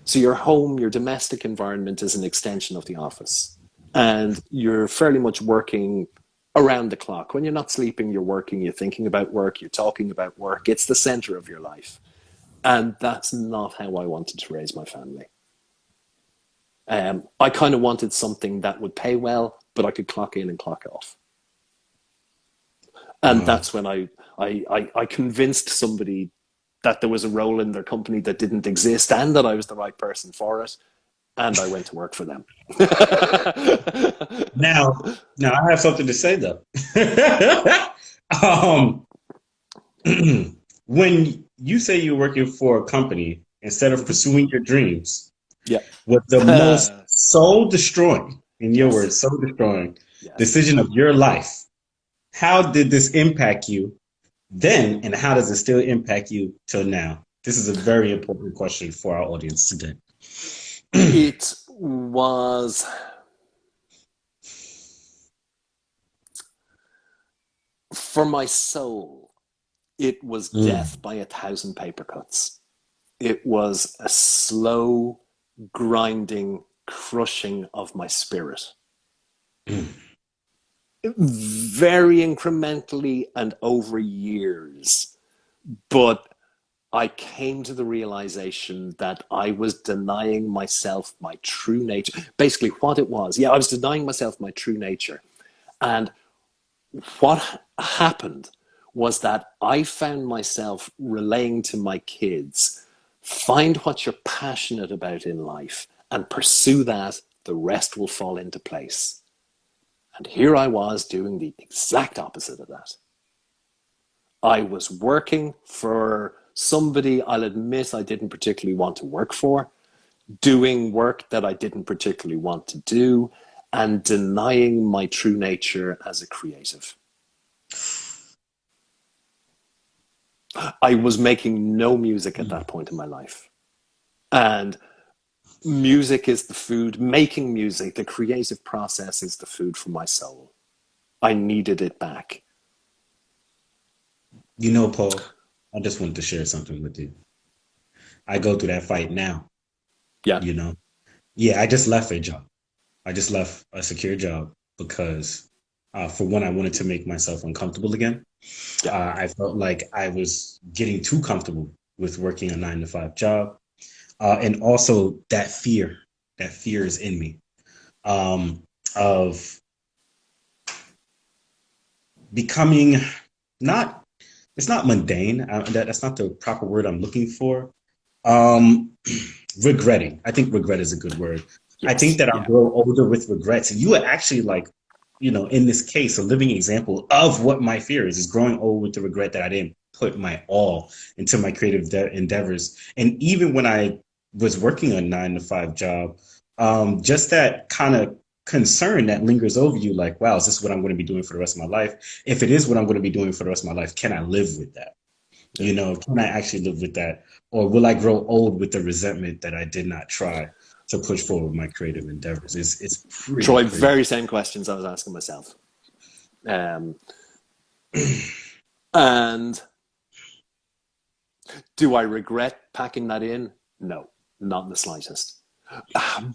So your home, your domestic environment is an extension of the office. And you're fairly much working around the clock. When you're not sleeping, you're working, you're thinking about work, you're talking about work. It's the center of your life. And that's not how I wanted to raise my family. I kind of wanted something that would pay well, but I could clock in and clock off. And that's when I convinced somebody that there was a role in their company that didn't exist and that I was the right person for it. And I went to work for them. Now I have something to say though. When you say you're working for a company instead of pursuing your dreams, yeah, what the most soul destroying, in your words, soul destroying decision of your life, how did this impact you then, and how does it still impact you till now? This is a very important question for our audience today. It was for my soul. It was death by 1,000 paper cuts. It was a slow, grinding, crushing of my spirit. Very incrementally and over years. But I came to the realization that I was denying myself my true nature. Basically, what it was. Yeah, I was denying myself my true nature. And what happened was that I found myself relaying to my kids, find what you're passionate about in life and pursue that. The rest will fall into place. And here I was doing the exact opposite of that. I was working for somebody I'll admit I didn't particularly want to work for, doing work that I didn't particularly want to do, and denying my true nature as a creative. I was making no music at that point in my life. And music is the food. Making music, the creative process, is the food for my soul. I needed it back. You know, Paul, I just wanted to share something with you. I go through that fight now. Yeah. You know? Yeah, I just left a job. I just left a secure job because, for one, I wanted to make myself uncomfortable again. Yeah. I felt like I was getting too comfortable with working a 9-to-5 job. And also that fear is in me, of becoming it's not mundane. That's not the proper word I'm looking for. Regretting. I think regret is a good word. Yes. I think that I'll grow older with regrets. And you are actually, like, you know, in this case, a living example of what my fear is growing old with the regret that I didn't put my all into my creative endeavors. And even when I was working a 9-to-5 job, just that kind of concern that lingers over you, like, wow, is this what I'm going to be doing for the rest of my life? If it is what I'm going to be doing for the rest of my life, can I live with that? Yeah. You know, can I actually live with that? Or will I grow old with the resentment that I did not try to push forward my creative endeavors? It's pretty Troy, crazy. Very same questions I was asking myself. And do I regret packing that in? No, not in the slightest.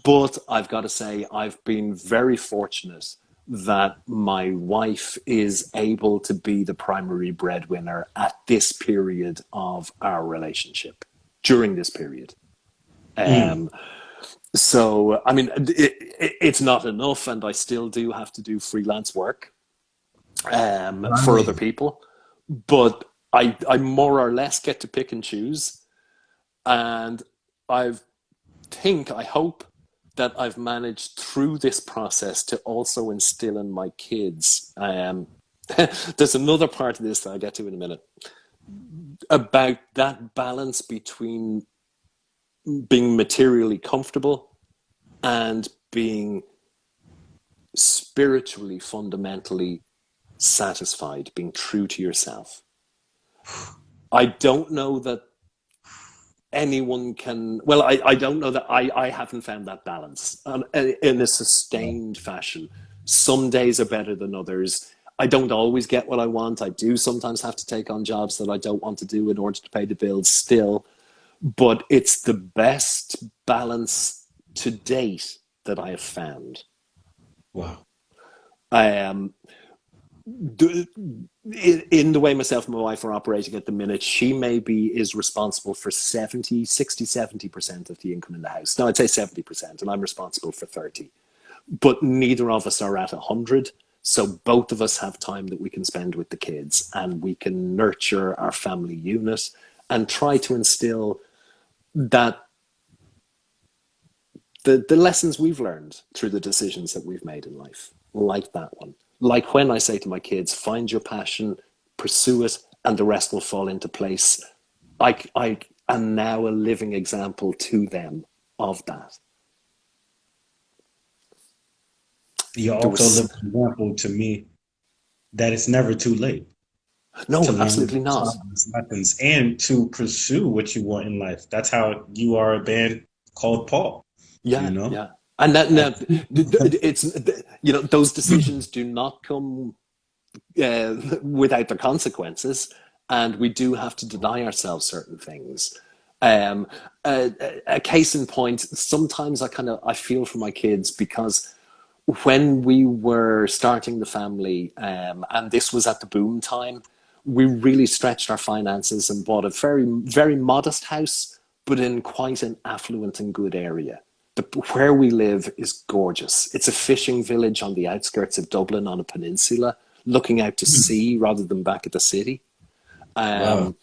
But I've got to say, I've been very fortunate that my wife is able to be the primary breadwinner at this period of our relationship, during this period. So, I mean, it's not enough, and I still do have to do freelance work for other people. But I more or less get to pick and choose. And I've I hope that I've managed through this process to also instill in my kids. There's another part of this that I'll get to in a minute about that balance between being materially comfortable and being spiritually, fundamentally satisfied, being true to yourself. I don't know that anyone can, well, I don't know that I haven't found that balance in a sustained fashion. Some days are better than others. I don't always get what I want. I do sometimes have to take on jobs that I don't want to do in order to pay the bills still. But it's the best balance to date that I have found. Wow. In the way myself and my wife are operating at the minute, she maybe is responsible for 70% of the income in the house. Now I'd say 70%, and I'm responsible for 30. But neither of us are at 100. So both of us have time that we can spend with the kids, and we can nurture our family unit and try to instill that the lessons we've learned through the decisions that we've made in life, like that one. Like when I say to my kids, find your passion, pursue it, and the rest will fall into place. I am now a living example to them of that. You also live an example to me that it's never too late. No, To learn absolutely not. lessons and to pursue what you want in life. That's how you are a band called Paul. Yeah, you know? yeah. And that it's, you know, those decisions do not come without their consequences, and we do have to deny ourselves certain things. A case in point, sometimes I feel for my kids, because when we were starting the family, and this was at the boom time, we really stretched our finances and bought a very, very modest house, but in quite an affluent and good area. Where we live is gorgeous. It's a fishing village on the outskirts of Dublin on a peninsula, looking out to sea rather than back at the city. Wow.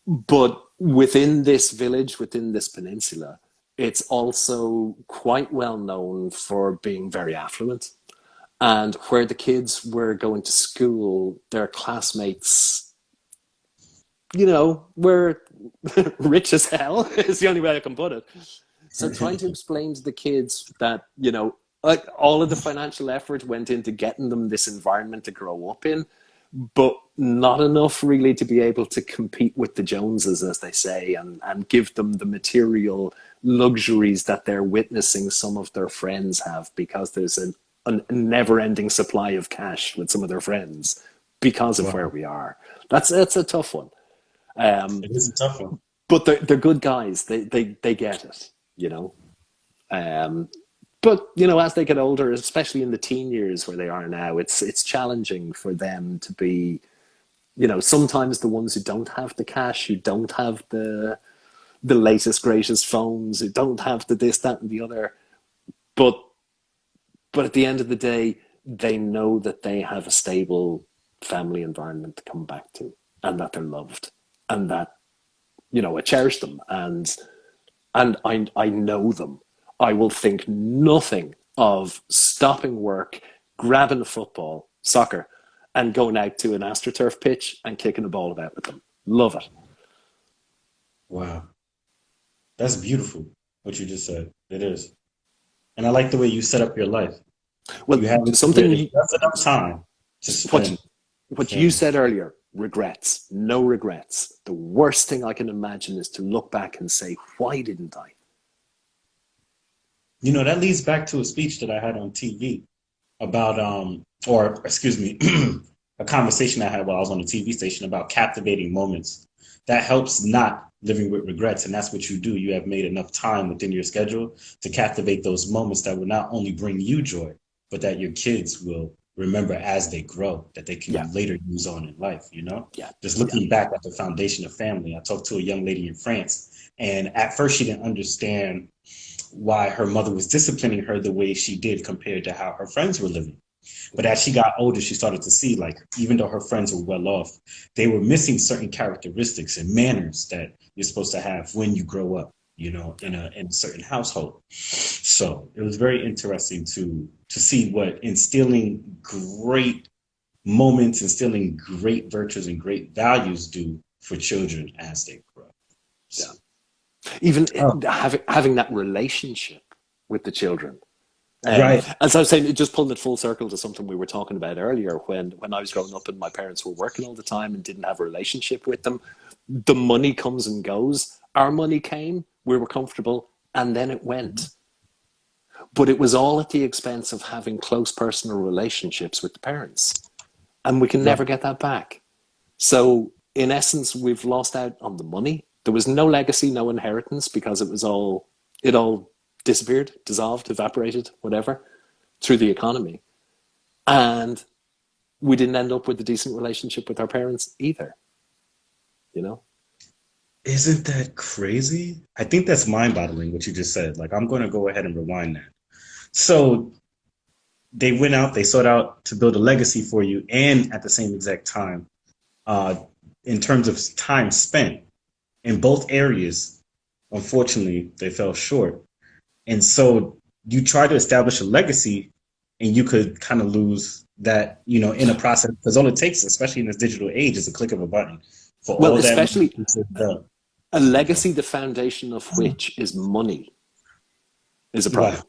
But within this village, within this peninsula, it's also quite well known for being very affluent. And where the kids were going to school, their classmates, you know, were rich as hell, is the only way I can put it. So trying to explain to the kids that, you know, like all of the financial effort went into getting them this environment to grow up in, but not enough really to be able to compete with the Joneses, as they say, and give them the material luxuries that they're witnessing some of their friends have, because there's a never-ending supply of cash with some of their friends because of where we are. That's a tough one. It is a tough one. But they're good guys. They get it, you know. But you know, as they get older, especially in the teen years where they are now, it's challenging for them to be, you know, sometimes the ones who don't have the cash, who don't have the latest greatest phones, who don't have the this, that, and the other. But at the end of the day, they know that they have a stable family environment to come back to, and that they're loved, and that, you know, I cherish them, and I know them. I will think nothing of stopping work, grabbing a football, soccer, and going out to an AstroTurf pitch and kicking a ball about with them. Love it. Wow. That's beautiful, what you just said. It is. And I like the way you set up your life. Well, You have something just enough time to spend. what you said earlier, regrets, no regrets. The worst thing I can imagine is to look back and say, why didn't I? You know, that leads back to a speech that I had on TV about, or excuse me, a conversation I had while I was on the TV station about captivating moments. That helps not living with regrets. And that's what you do. You have made enough time within your schedule to captivate those moments that will not only bring you joy, but that your kids will remember as they grow, that they can later use on in life, you know? Yeah. Just looking back at the foundation of family. I talked to a young lady in France, and at first she didn't understand why her mother was disciplining her the way she did compared to how her friends were living. But as she got older, she started to see, like, even though her friends were well off, they were missing certain characteristics and manners that you're supposed to have when you grow up. in a certain household. So it was very interesting to see what instilling great moments, instilling great virtues and great values do for children as they grow. Yeah. So, Even oh, having that relationship with the children. right. As I was saying, it just pulled it full circle to something we were talking about earlier when I was growing up and my parents were working all the time and didn't have a relationship with them. The money comes and goes. Our money came, we were comfortable, and then it went. But it was all at the expense of having close personal relationships with the parents. And we can Right. never get that back. So in essence, we've lost out on the money. There was no legacy, no inheritance because it all disappeared, dissolved, evaporated, whatever, through the economy. And we didn't end up with a decent relationship with our parents either, you know? Isn't that crazy? I think that's mind-boggling what you just said. Like, I'm going to go ahead and rewind that. So they went out, they sought out to build a legacy for you, and at the same exact time, uh, in terms of time spent in both areas, unfortunately, they fell short. And so you try to establish a legacy, and you could kind of lose that, in a process, because all it takes, especially in this digital age, is a click of a button for Well, all that money especially to go. a legacy, the foundation of which is money, is a Wow. problem.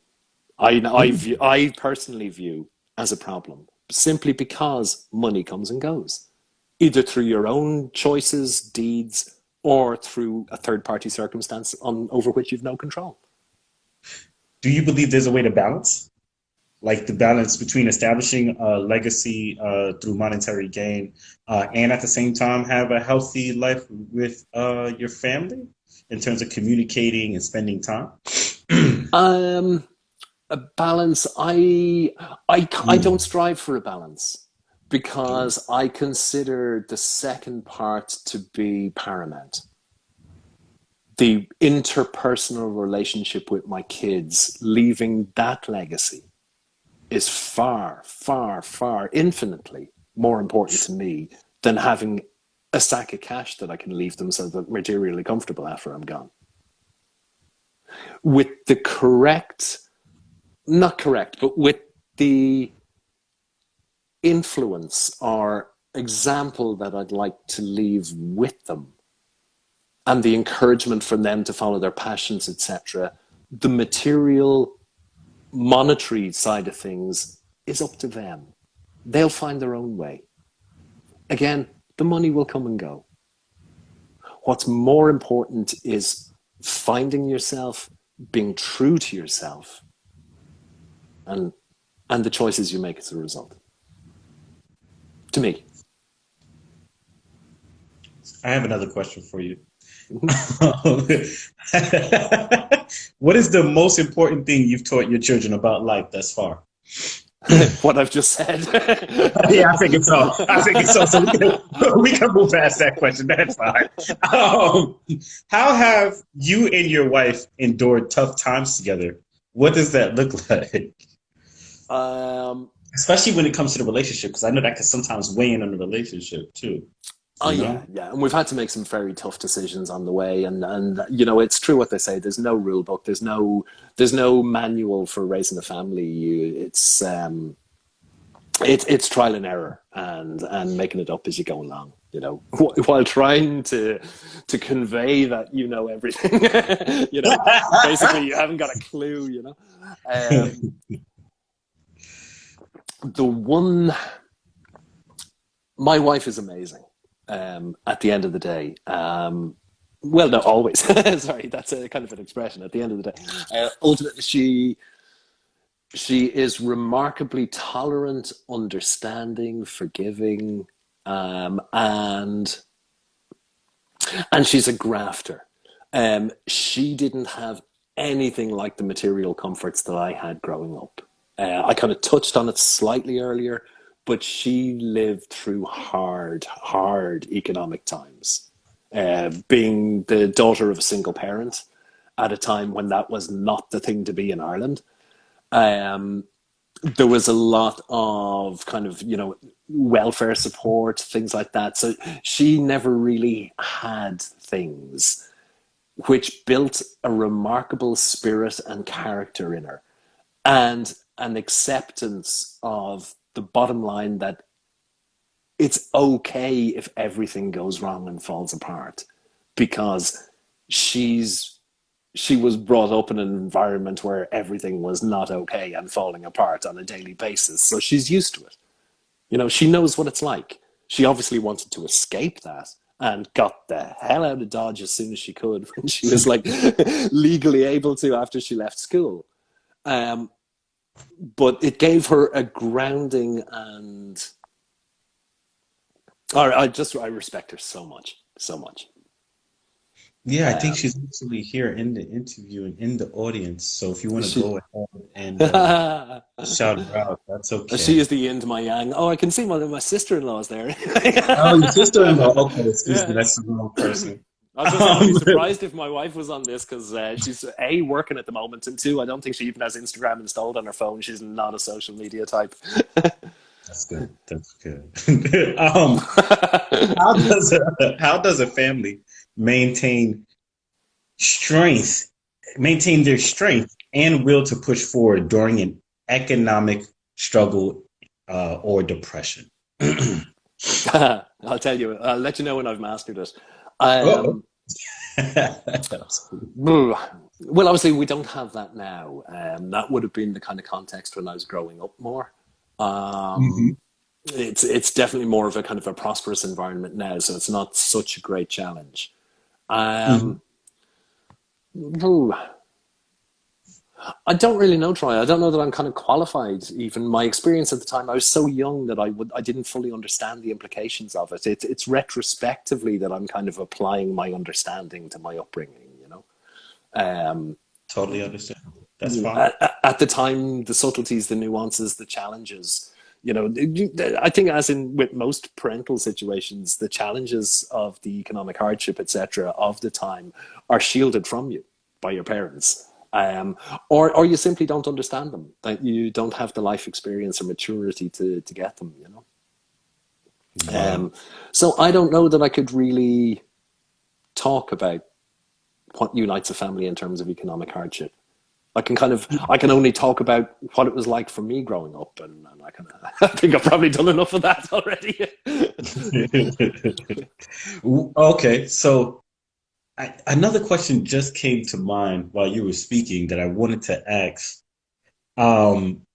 I personally view as a problem simply because money comes and goes, either through your own choices, deeds, or through a third party circumstance over which you've no control. Do you believe there's a way to balance? Like the balance between establishing a legacy through monetary gain and at the same time have a healthy life with your family in terms of communicating and spending time? Um, a balance. I don't strive for a balance because I consider the second part to be paramount. The interpersonal relationship with my kids, leaving that legacy is far, far, far, infinitely more important to me than having a sack of cash that I can leave them so they're materially comfortable after I'm gone. With the correct, not correct, but with the influence or example that I'd like to leave with them and the encouragement for them to follow their passions, etc., the material monetary side of things is up to them. They'll find their own way. Again, the money will come and go. What's more important is finding yourself, being true to yourself, and the choices you make as a result. To me. I have another question for you. What is the most important thing you've taught your children about life thus far? What I've just said. Yeah, I figured so. I figured so. So we can move past that question. That's fine. How have you and your wife endured tough times together? What does that look like? um, Especially when it comes to the relationship, because I know that can sometimes weigh in on the relationship too. oh You yeah, know? yeah, and we've had to make some very tough decisions on the way, and you know it's true what they say. There's no rule book. There's no manual for raising a family. It's trial and error and making it up as you go along. You know, while trying to convey that you know everything. You know, basically you haven't got a clue. You know, the one. My wife is amazing. At the end of the day, well, no, always. Sorry, that's a kind of an expression. At the end of the day, ultimately, she is remarkably tolerant, understanding, forgiving, and she's a grafter. She didn't have anything like the material comforts that I had growing up. I kind of touched on it slightly earlier, but she lived through hard economic times. Being the daughter of a single parent at a time when that was not the thing to be in Ireland, um, there was a lot of kind of, you know, welfare support, things like that. So she never really had things which built a remarkable spirit and character in her, and an acceptance of the bottom line that it's okay if everything goes wrong and falls apart, because she was brought up in an environment where everything was not okay and falling apart on a daily basis. So she's used to it. You know, she knows what it's like. She obviously wanted to escape that and got the hell out of Dodge as soon as she could when she was like legally able to after she left school. But it gave her a grounding, and I respect her so much, so much. Yeah, I think she's actually here in the interview and in the audience. So if you want to She, go ahead and shout her out, that's she okay. is the yin to my yang. Oh, I can see my sister-in-law is there. Oh, your sister-in-law. Okay, excuse me, Yeah. that's the wrong person. I was going to say, I'd be surprised if my wife was on this, because she's A, working at the moment, and two, I don't think she even has Instagram installed on her phone. She's not a social media type. That's good. That's good. How does a family maintain maintain their strength and will to push forward during an economic struggle or depression? I'll tell you. I'll let you know when I've mastered it. Oh. Well, obviously, we don't have that now. That would have been the kind of context when I was growing up more. Mhm. It's definitely more of a kind of a prosperous environment now, so it's not such a great challenge. Mhm. Um, ooh, I don't really know, Troy. I don't know that I'm kind of qualified. Even my experience at the time, I was so young that I didn't fully understand the implications of it. It's retrospectively that I'm kind of applying my understanding to my upbringing. Um, Totally understand. That's you know, fine. at the time, the subtleties, the nuances, the challenges. I think, as in with most parental situations, the challenges of the economic hardship, etc., of the time are shielded from you by your parents, or you simply don't understand them. That you don't have the life experience or maturity to get them. Wow. So I don't know that I could really talk about what unites a family in terms of economic hardship. I can only talk about what it was like for me growing up, and I think I've probably done enough of that already. Okay, so another question just came to mind while you were speaking that I wanted to ask. Um,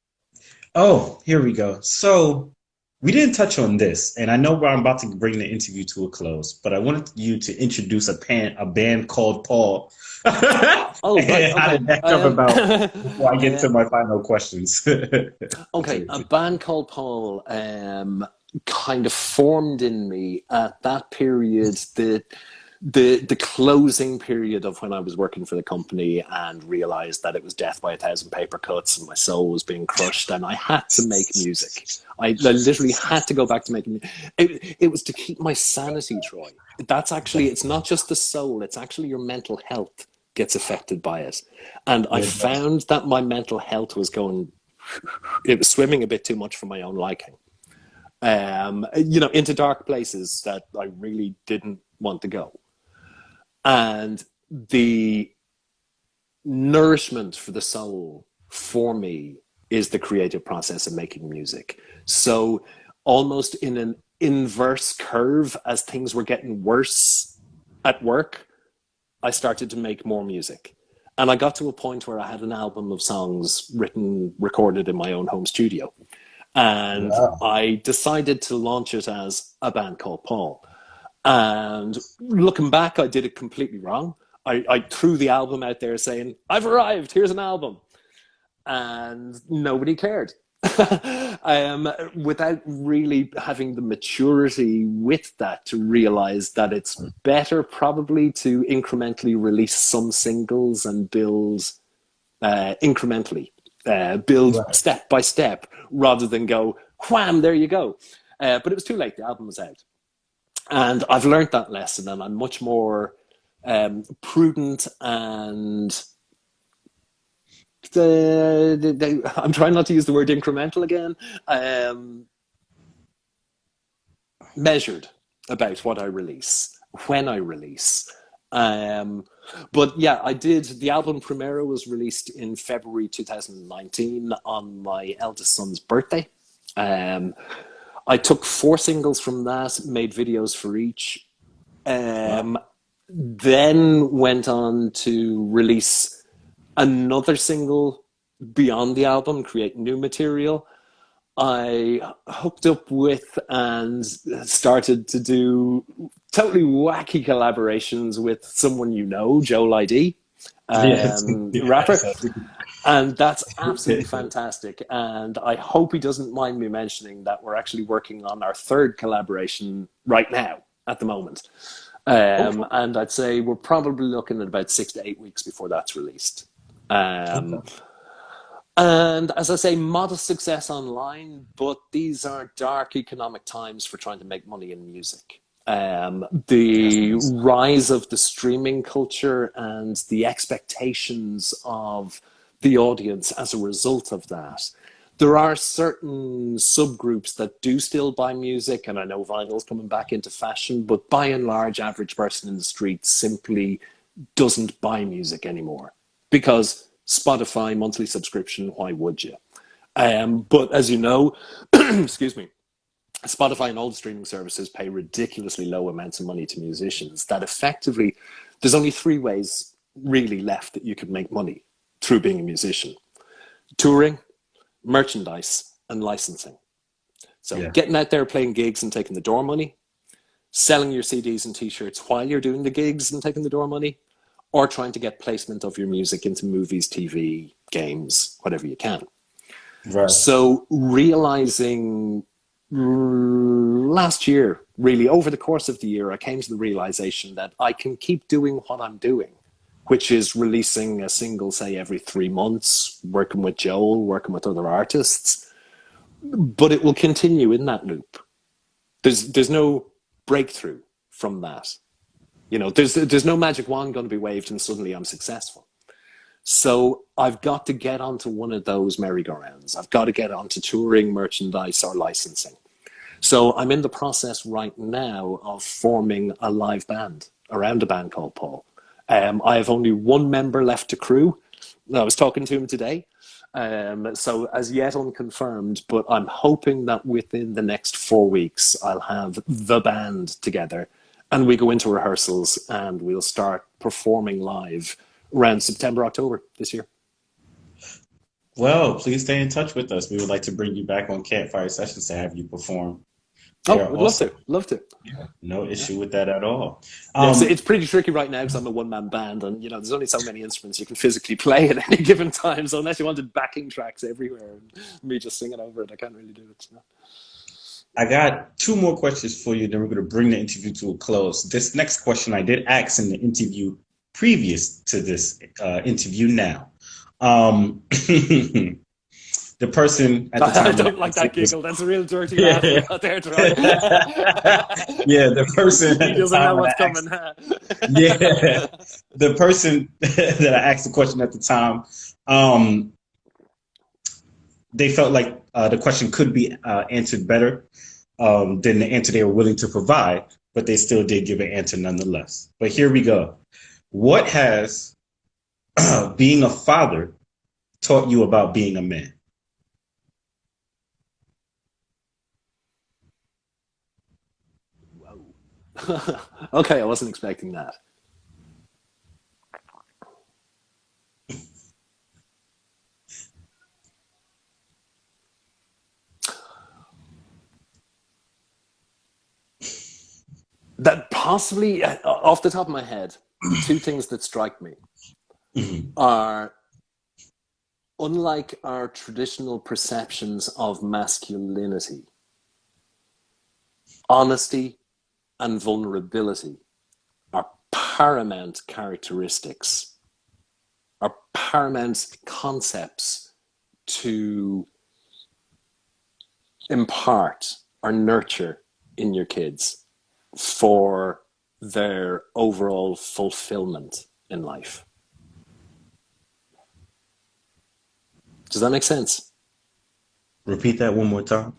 oh, here we go. So we didn't touch on this, and I know I'm about to bring the interview to a close, but I wanted you to introduce a band called Paul. Oh, right, And how okay. did that come about before I get to my final questions? Okay, a band called Paul kind of formed in me at that period, the closing period of when I was working for the company, and realized that it was death by a thousand paper cuts and my soul was being crushed, and I had to make music. I literally had to go back to making it was to keep my sanity, Troy. That's actually, it's not just the soul, it's actually your mental health gets affected by it. And I found that my mental health was it was swimming a bit too much for my own liking. Into dark places that I really didn't want to go. And the nourishment for the soul for me is the creative process of making music. So almost in an inverse curve, as things were getting worse at work, I started to make more music. And I got to a point where I had an album of songs written, recorded in my own home studio. And Wow. I decided to launch it as a band called Paul. And looking back, I did it completely wrong. I threw the album out there saying, I've arrived, here's an album. And nobody cared. Without really having the maturity with that to realize that it's better probably to incrementally release some singles and build incrementally, build Right. step by step, rather than go, wham, there you go. But it was too late, the album was out. And I've learned that lesson, and I'm much more prudent and I'm trying not to use the word incremental again, measured about what I release, when I release, But yeah, I did. The album Primero was released in February 2019 on my eldest son's birthday. I took 4 singles from that, made videos for each. Wow. Then went on to release another single beyond the album, create new material. I hooked up with and started to do totally wacky collaborations with someone you know, Joel ID, Yes. rapper. Yes. And that's absolutely fantastic. And I hope he doesn't mind me mentioning that we're actually working on our 3rd collaboration right now at the moment. Okay. And I'd say we're probably looking at about 6 to 8 weeks before that's released. Um, Okay. and as I say, modest success online, but these are dark economic times for trying to make money in music. That's The nice. rise of the streaming culture and the expectations of the audience as a result of that. There are certain subgroups that do still buy music, and I know vinyl's coming back into fashion, but by and large, average person in the street simply doesn't buy music anymore because Spotify monthly subscription, why would you? But as you know, excuse me, Spotify and all the streaming services pay ridiculously low amounts of money to musicians that effectively, there's only 3 ways really left that you could make money through being a musician: touring, merchandise, and licensing. So Yeah. getting out there playing gigs and taking the door money, selling your CDs and t-shirts while you're doing the gigs and taking the door money, or trying to get placement of your music into movies, TV, games, whatever you can. Right. So realizing last year, really over the course of the year, I came to the realization that I can keep doing what I'm doing, which is releasing a single, say, every 3 months, working with Joel, working with other artists, but it will continue in that loop. There's no breakthrough from that. You know, there's no magic wand going to be waved and suddenly I'm successful. So I've got to get onto one of those merry-go-rounds. I've got to get onto touring, merchandise, or licensing. So I'm in the process right now of forming a live band around a band called Paul. I have only 1 member left to crew. I was talking to him today. So as yet unconfirmed, but I'm hoping that within the next 4 weeks, I'll have the band together and we go into rehearsals and we'll start performing live around September, October this year. Well, please stay in touch with us. We would like to bring you back on Campfire Sessions to have you perform Oh, there would love also. to, love to. Yeah, no issue with that at all. Yeah, so Um, it's pretty tricky right now because I'm a one-man band, and you know there's only so many instruments you can physically play at any given time. So unless you wanted backing tracks everywhere and me just singing over it, I can't really do it. So. I got 2 more questions for you, then we're going to bring the interview to a close. This next question I did ask in the interview previous to this interview now. The person at the I time when I don't like asked it that was, giggle. That's a real dirty laugh you yeah, got there, Troy. yeah, the person He at the doesn't time know when I what's coming. asked, Huh? yeah, the person that I asked the question at the time, um, they felt like the question could be answered better than the answer they were willing to provide, but they still did give an answer nonetheless. But here we go. What has being a father taught you about being a man? Okay, I wasn't expecting that. That possibly, off the top of my head, the 2 things that strike me Mhm. are, unlike our traditional perceptions of masculinity, honesty and vulnerability are paramount characteristics, are paramount concepts to impart or nurture in your kids for their overall fulfillment in life. Does that make sense? Repeat that one more time.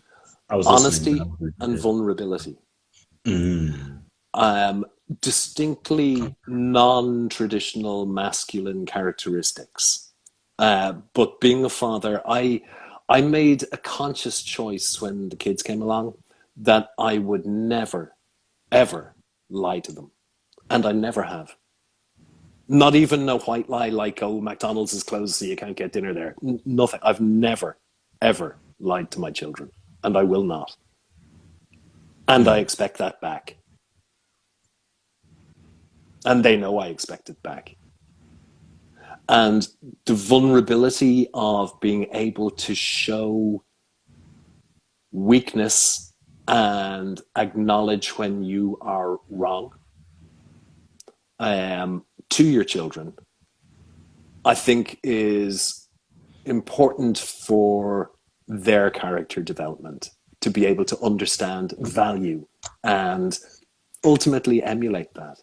I was listening, but I Honesty wasn't and there. vulnerability. Mm. distinctly non-traditional masculine characteristics. But being a father, I made a conscious choice when the kids came along that I would never, ever lie to them. And I never have. Not even a white lie like, oh, McDonald's is closed so you can't get dinner there. Nothing. I've never, ever lied to my children. And I will not. And I expect that back. And they know I expect it back. And the vulnerability of being able to show weakness and acknowledge when you are wrong to your children, I think is important for their character development, to be able to understand value and ultimately emulate that.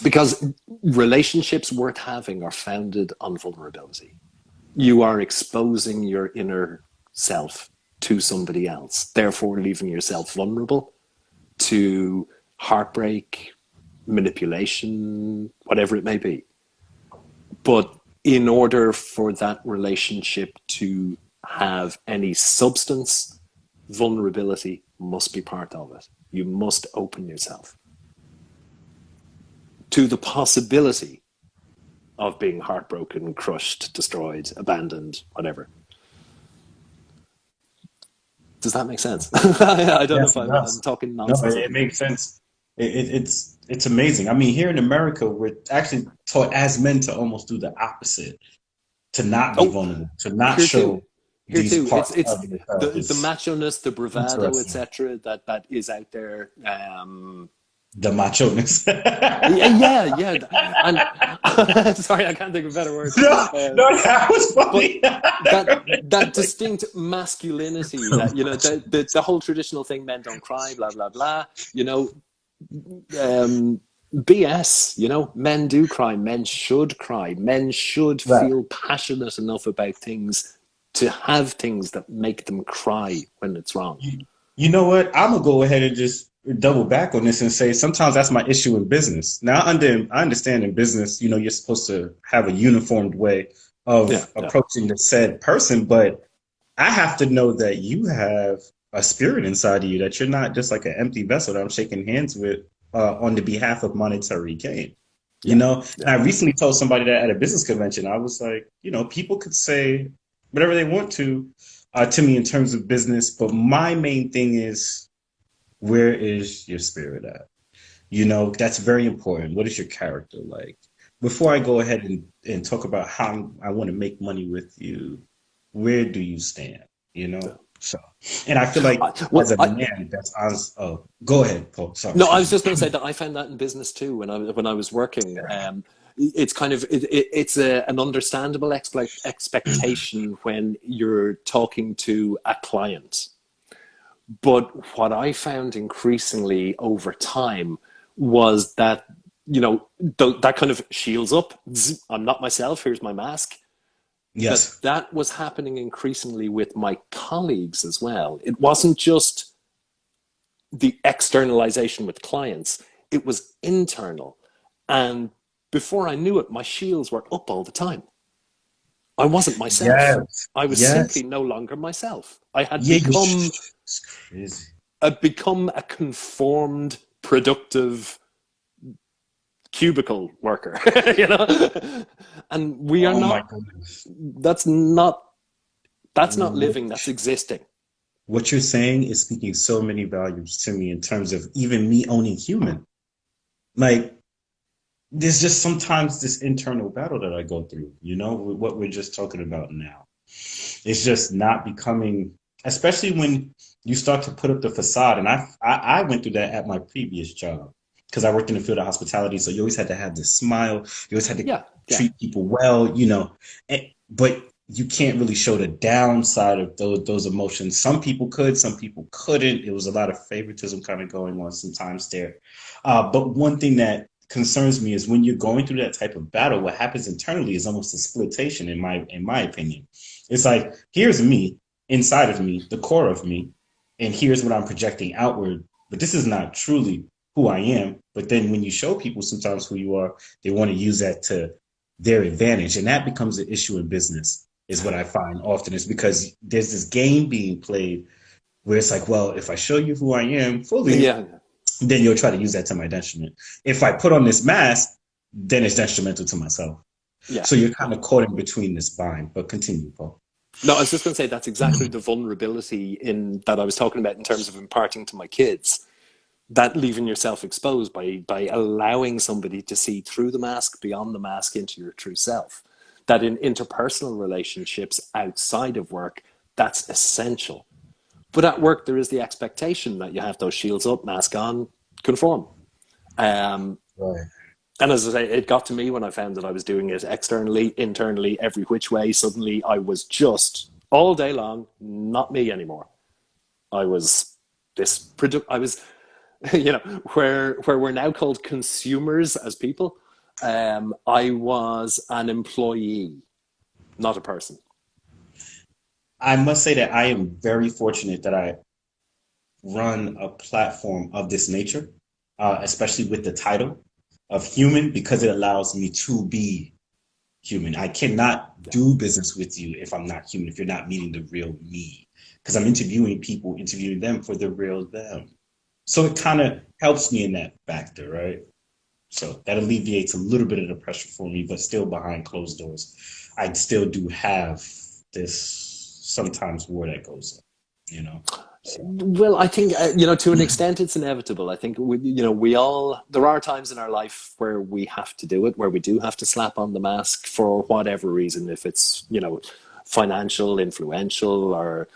Because relationships worth having are founded on vulnerability. You are exposing your inner self to somebody else, therefore leaving yourself vulnerable to heartbreak, manipulation, whatever it may be. But in order for that relationship to have any substance, vulnerability must be part of it. You must open yourself to the possibility of being heartbroken, crushed, destroyed, abandoned, whatever. Does that make sense? I don't know if I'm talking nonsense. No, it makes sense. It's amazing. I mean, here in America, we're actually taught as men to almost do the opposite, to not be vulnerable, to not show these parts it's of yourself. the macho-ness, the bravado, etc. that is out there. The macho-ness. yeah. And sorry, I can't think of a better word. No, that was funny. That distinct masculinity, that, you know, the whole traditional thing, men don't cry, blah blah blah. You know, BS. You know, men do cry. Men should cry. Men should feel passionate enough about things to have things that make them cry when it's wrong. You know what? I'm gonna go ahead and just double back on this and say sometimes that's my issue in business. Now, I understand in business, you know, you're supposed to have a uniformed way of approaching the said person, but I have to know that you have a spirit inside of you, that you're not just like an empty vessel that I'm shaking hands with on the behalf of monetary gain. You know, and I recently told somebody that at a business convention, I was like, you know, people could say whatever they want to me in terms of business, but my main thing is, where is your spirit at? You know, that's very important. What is your character like? Before I go ahead and talk about how I want to make money with you, where do you stand? You know? So, and I feel like as a man, that's honest. Oh, go ahead, Paul. Sorry. No, I was just going to say that I found that in business too when I was working. It's kind of it's an understandable expectation when you're talking to a client. But what I found increasingly over time was that, you know, that kind of shields up. I'm not myself. Here's my mask. Yes. That was happening increasingly with my colleagues as well. It wasn't just the externalization with clients. It was internal. And before I knew it, my shields were up all the time. I wasn't myself. Yes. I was simply no longer myself. I had become a conformed, productive cubicle worker, you know? And we are not, that's not living, that's existing. What you're saying is speaking so many values to me in terms of even me owning human. Like, there's just sometimes this internal battle that I go through, you know, with what we're just talking about now. It's just not becoming, especially when you start to put up the facade. And I went through that at my previous job because I worked in the field of hospitality. So you always had to have this smile. You always had to treat people well, you know, but you can't really show the downside of those emotions. Some people could, some people couldn't. It was a lot of favoritism kind of going on sometimes there. But one thing that concerns me is when you're going through that type of battle, what happens internally is almost a splitation, in my opinion. It's like, here's me, inside of me, the core of me, and here's what I'm projecting outward but this is not truly who I am. But then when you show people sometimes who you are, they want to use that to their advantage. And that becomes an issue in business, is what I find often, is because there's this game being played where it's like, well, if I show you who I am fully, Yeah. then you'll try to use that to my detriment. If I put on this mask, then it's detrimental to myself. Yeah. So you're kind of caught in between this bind, but continue, Paul. No, I was just going to say that's exactly the vulnerability in that I was talking about in terms of imparting to my kids. That leaving yourself exposed by allowing somebody to see through the mask, beyond the mask, into your true self. That in interpersonal relationships outside of work, that's essential. But at work, there is the expectation that you have those shields up, mask on, conform. Right. And as I say, it got to me when I found that I was doing it externally, internally, every which way. Suddenly I was just all day long, not me anymore. I was you know, where we're now called consumers as people. I was an employee, not a person. I must say that I am very fortunate that I run a platform of this nature, especially with the title of human, because it allows me to be human. I cannot do business with you if I'm not human, if you're not meeting the real me, because I'm interviewing people, interviewing them for the real them. So it kind of helps me in that factor, right? So that alleviates a little bit of the pressure for me, but still behind closed doors, I still do have this sometimes war that goes on, you know? So, Well, I think, you know, to an extent, it's inevitable. I think, we all, there are times in our life where we have to do it, where we do have to slap on the mask for whatever reason, if it's, financial, influential, or,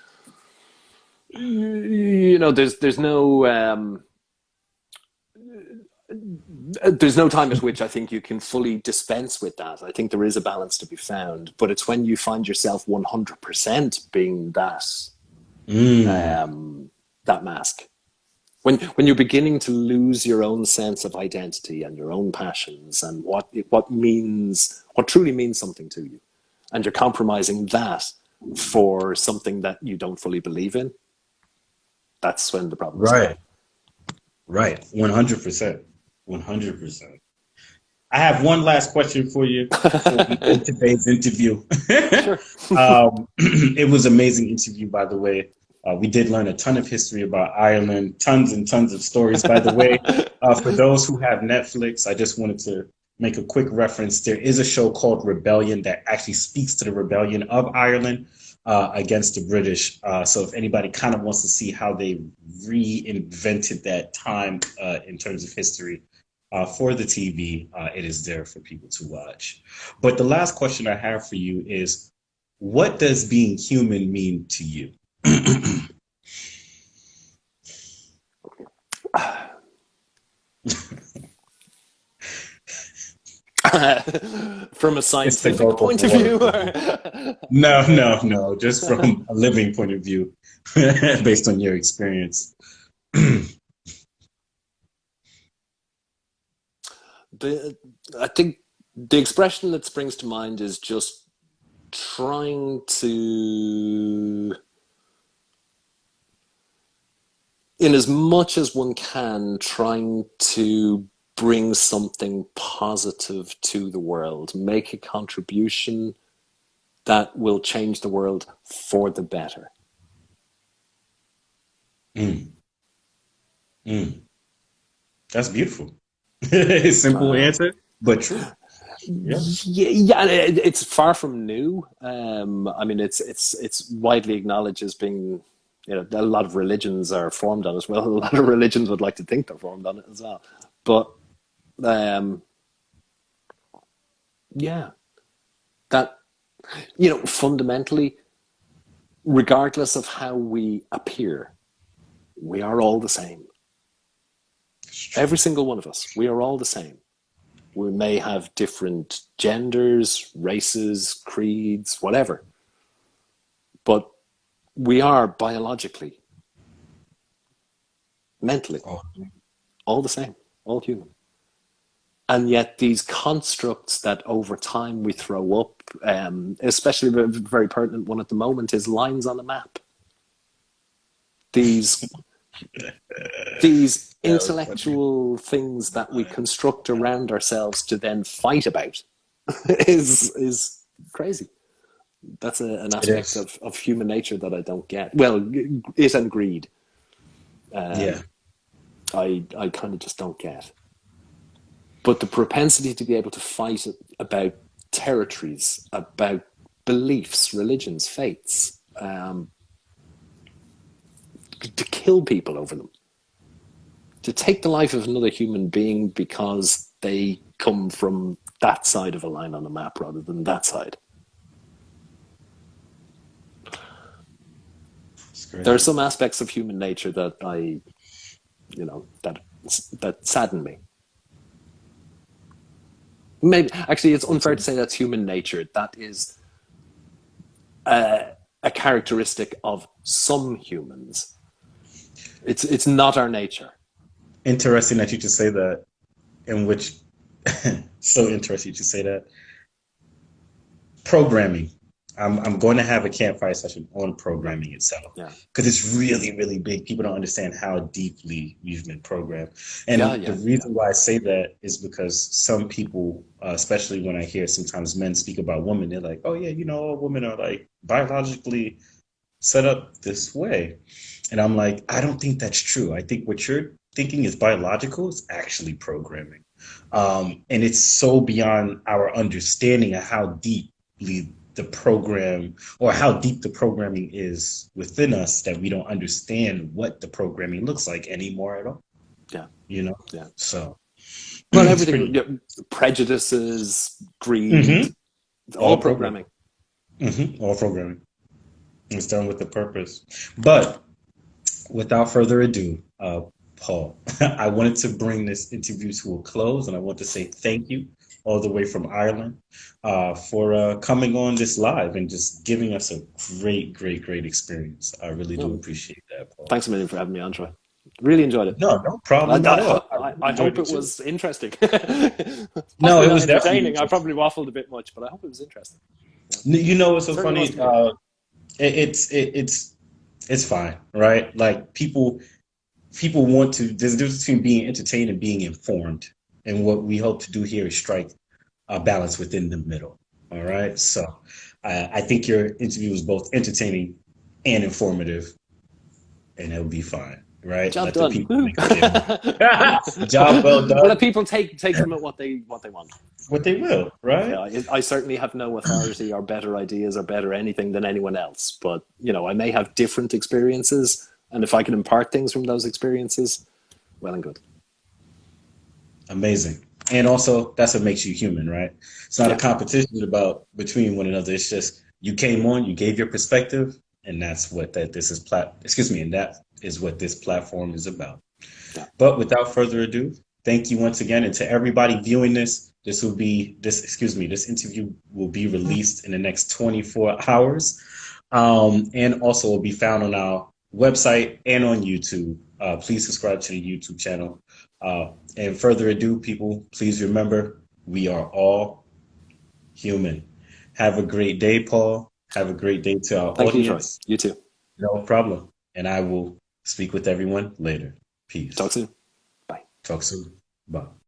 there's no time at which I think you can fully dispense with that. I think there is a balance to be found, but it's when you find yourself 100% being mm, that mask. When you're beginning to lose your own sense of identity and your own passions and what truly means something to you, and you're compromising that for something that you don't fully believe in, that's when the problems right, right. 100%. 100%. I have one last question for you before we end today's interview. Sure. It was an amazing interview, by the way. We did learn a ton of history about Ireland, tons and tons of stories. By the way, for those who have Netflix, I just wanted to make a quick reference. There is a show called Rebellion that actually speaks to the rebellion of Ireland against the British. So if anybody kind of wants to see how they reinvented that time in terms of history for the TV, it is there for people to watch. But the last question I have for you is, what does being human mean to you? From a scientific point of view? No. Just from a living point of view, based on your experience. I think the expression that springs to mind is just trying to, in as much as one can, trying to bring something positive to the world, make a contribution that will change the world for the better. That's beautiful. Simple answer, but true. Yeah. Yeah, it's far from new. I mean, it's widely acknowledged as being, a lot of religions are formed on it. Well, a lot of religions would like to think they're formed on it as well. But yeah, that, fundamentally, regardless of how we appear, we are all the same. Every single one of us, we are all the same. We may have different genders, races, creeds, whatever, but we are biologically, mentally, all the same, all human. And yet these constructs that over time we throw up, especially a very pertinent one at the moment, is lines on a map. These These That was funny. intellectual things that we construct around ourselves to then fight about is crazy. That's an It aspect is. of human nature that I don't get. Well, it and greed. Yeah. I kind of just don't get. But the propensity to be able to fight about territories, about beliefs, religions, faiths, to kill people over them, to take the life of another human being because they come from that side of a line on a map rather than that side. It's There are crazy. some aspects of human nature that that sadden me. Maybe actually, it's unfair to say that's human nature. That is a characteristic of some humans. It's not our nature. Interesting that you just say that, in which, so interesting you say that. Programming. I'm going to have a campfire session on Right. programming itself Yeah. because it's really, really big. People don't understand how deeply we've been programmed. Yeah. And the Yeah. Yeah. reason why I say that is because some people, especially when I hear sometimes men speak about women, they're like, oh, yeah, all women are like biologically set up this way. And I'm like, I don't think that's true. I think what you're thinking is biological is actually programming. And it's so beyond our understanding of how deeply the program or how deep the programming is within us that we don't understand what the programming looks like anymore at all, Yeah. you know? Yeah. So Well, it's everything, pretty, yeah, prejudices, greed, hmm all all program, programming. all programming. It's done with a purpose. But without further ado, Paul, I wanted to bring this interview to a close, and I want to say thank you all the way from Ireland for coming on this live and just giving us a great, great, great experience. I really do No, appreciate that, Paul. thanks a million for having me on, Troy. Really enjoyed it. No, no I, problem at all. I I really enjoyed hope it it too. was interesting. No, Possibly it not was definitely entertaining. I interesting. probably waffled a bit much, but I hope it was interesting. Yeah. What's so Certainly was funny? to me. It's fine, right? Like people want to. There's a difference between being entertained and being informed, and what we hope to do here is strike a balance within the middle. All right. So I think your interview was both entertaining and informative, and it'll be fine. Right. Job Let the done. people Woo. make up their mind. Job well We'll let done. people take from it what they want. What they will. Right. Yeah, I certainly have no authority or better ideas or better anything than anyone else. But I may have different experiences, and if I can impart things from those experiences, well and good. Amazing. And also, that's what makes you human, right? It's not a Yeah, competition about between one another. It's just you came on, you gave your perspective, and that's what excuse me, and that is what this platform is about. yeah. But without further ado, thank you once again. And to everybody viewing this interview will be released in the next 24 hours. And also will be found on our website and on YouTube. Please subscribe to the YouTube channel. And further ado, people, please remember we are all human. Have a great day, Paul. Have a great day to our Thank you, Troy. audience. You too. No problem. And I will speak with everyone later. Talk Peace. soon. Bye. Talk soon. Bye.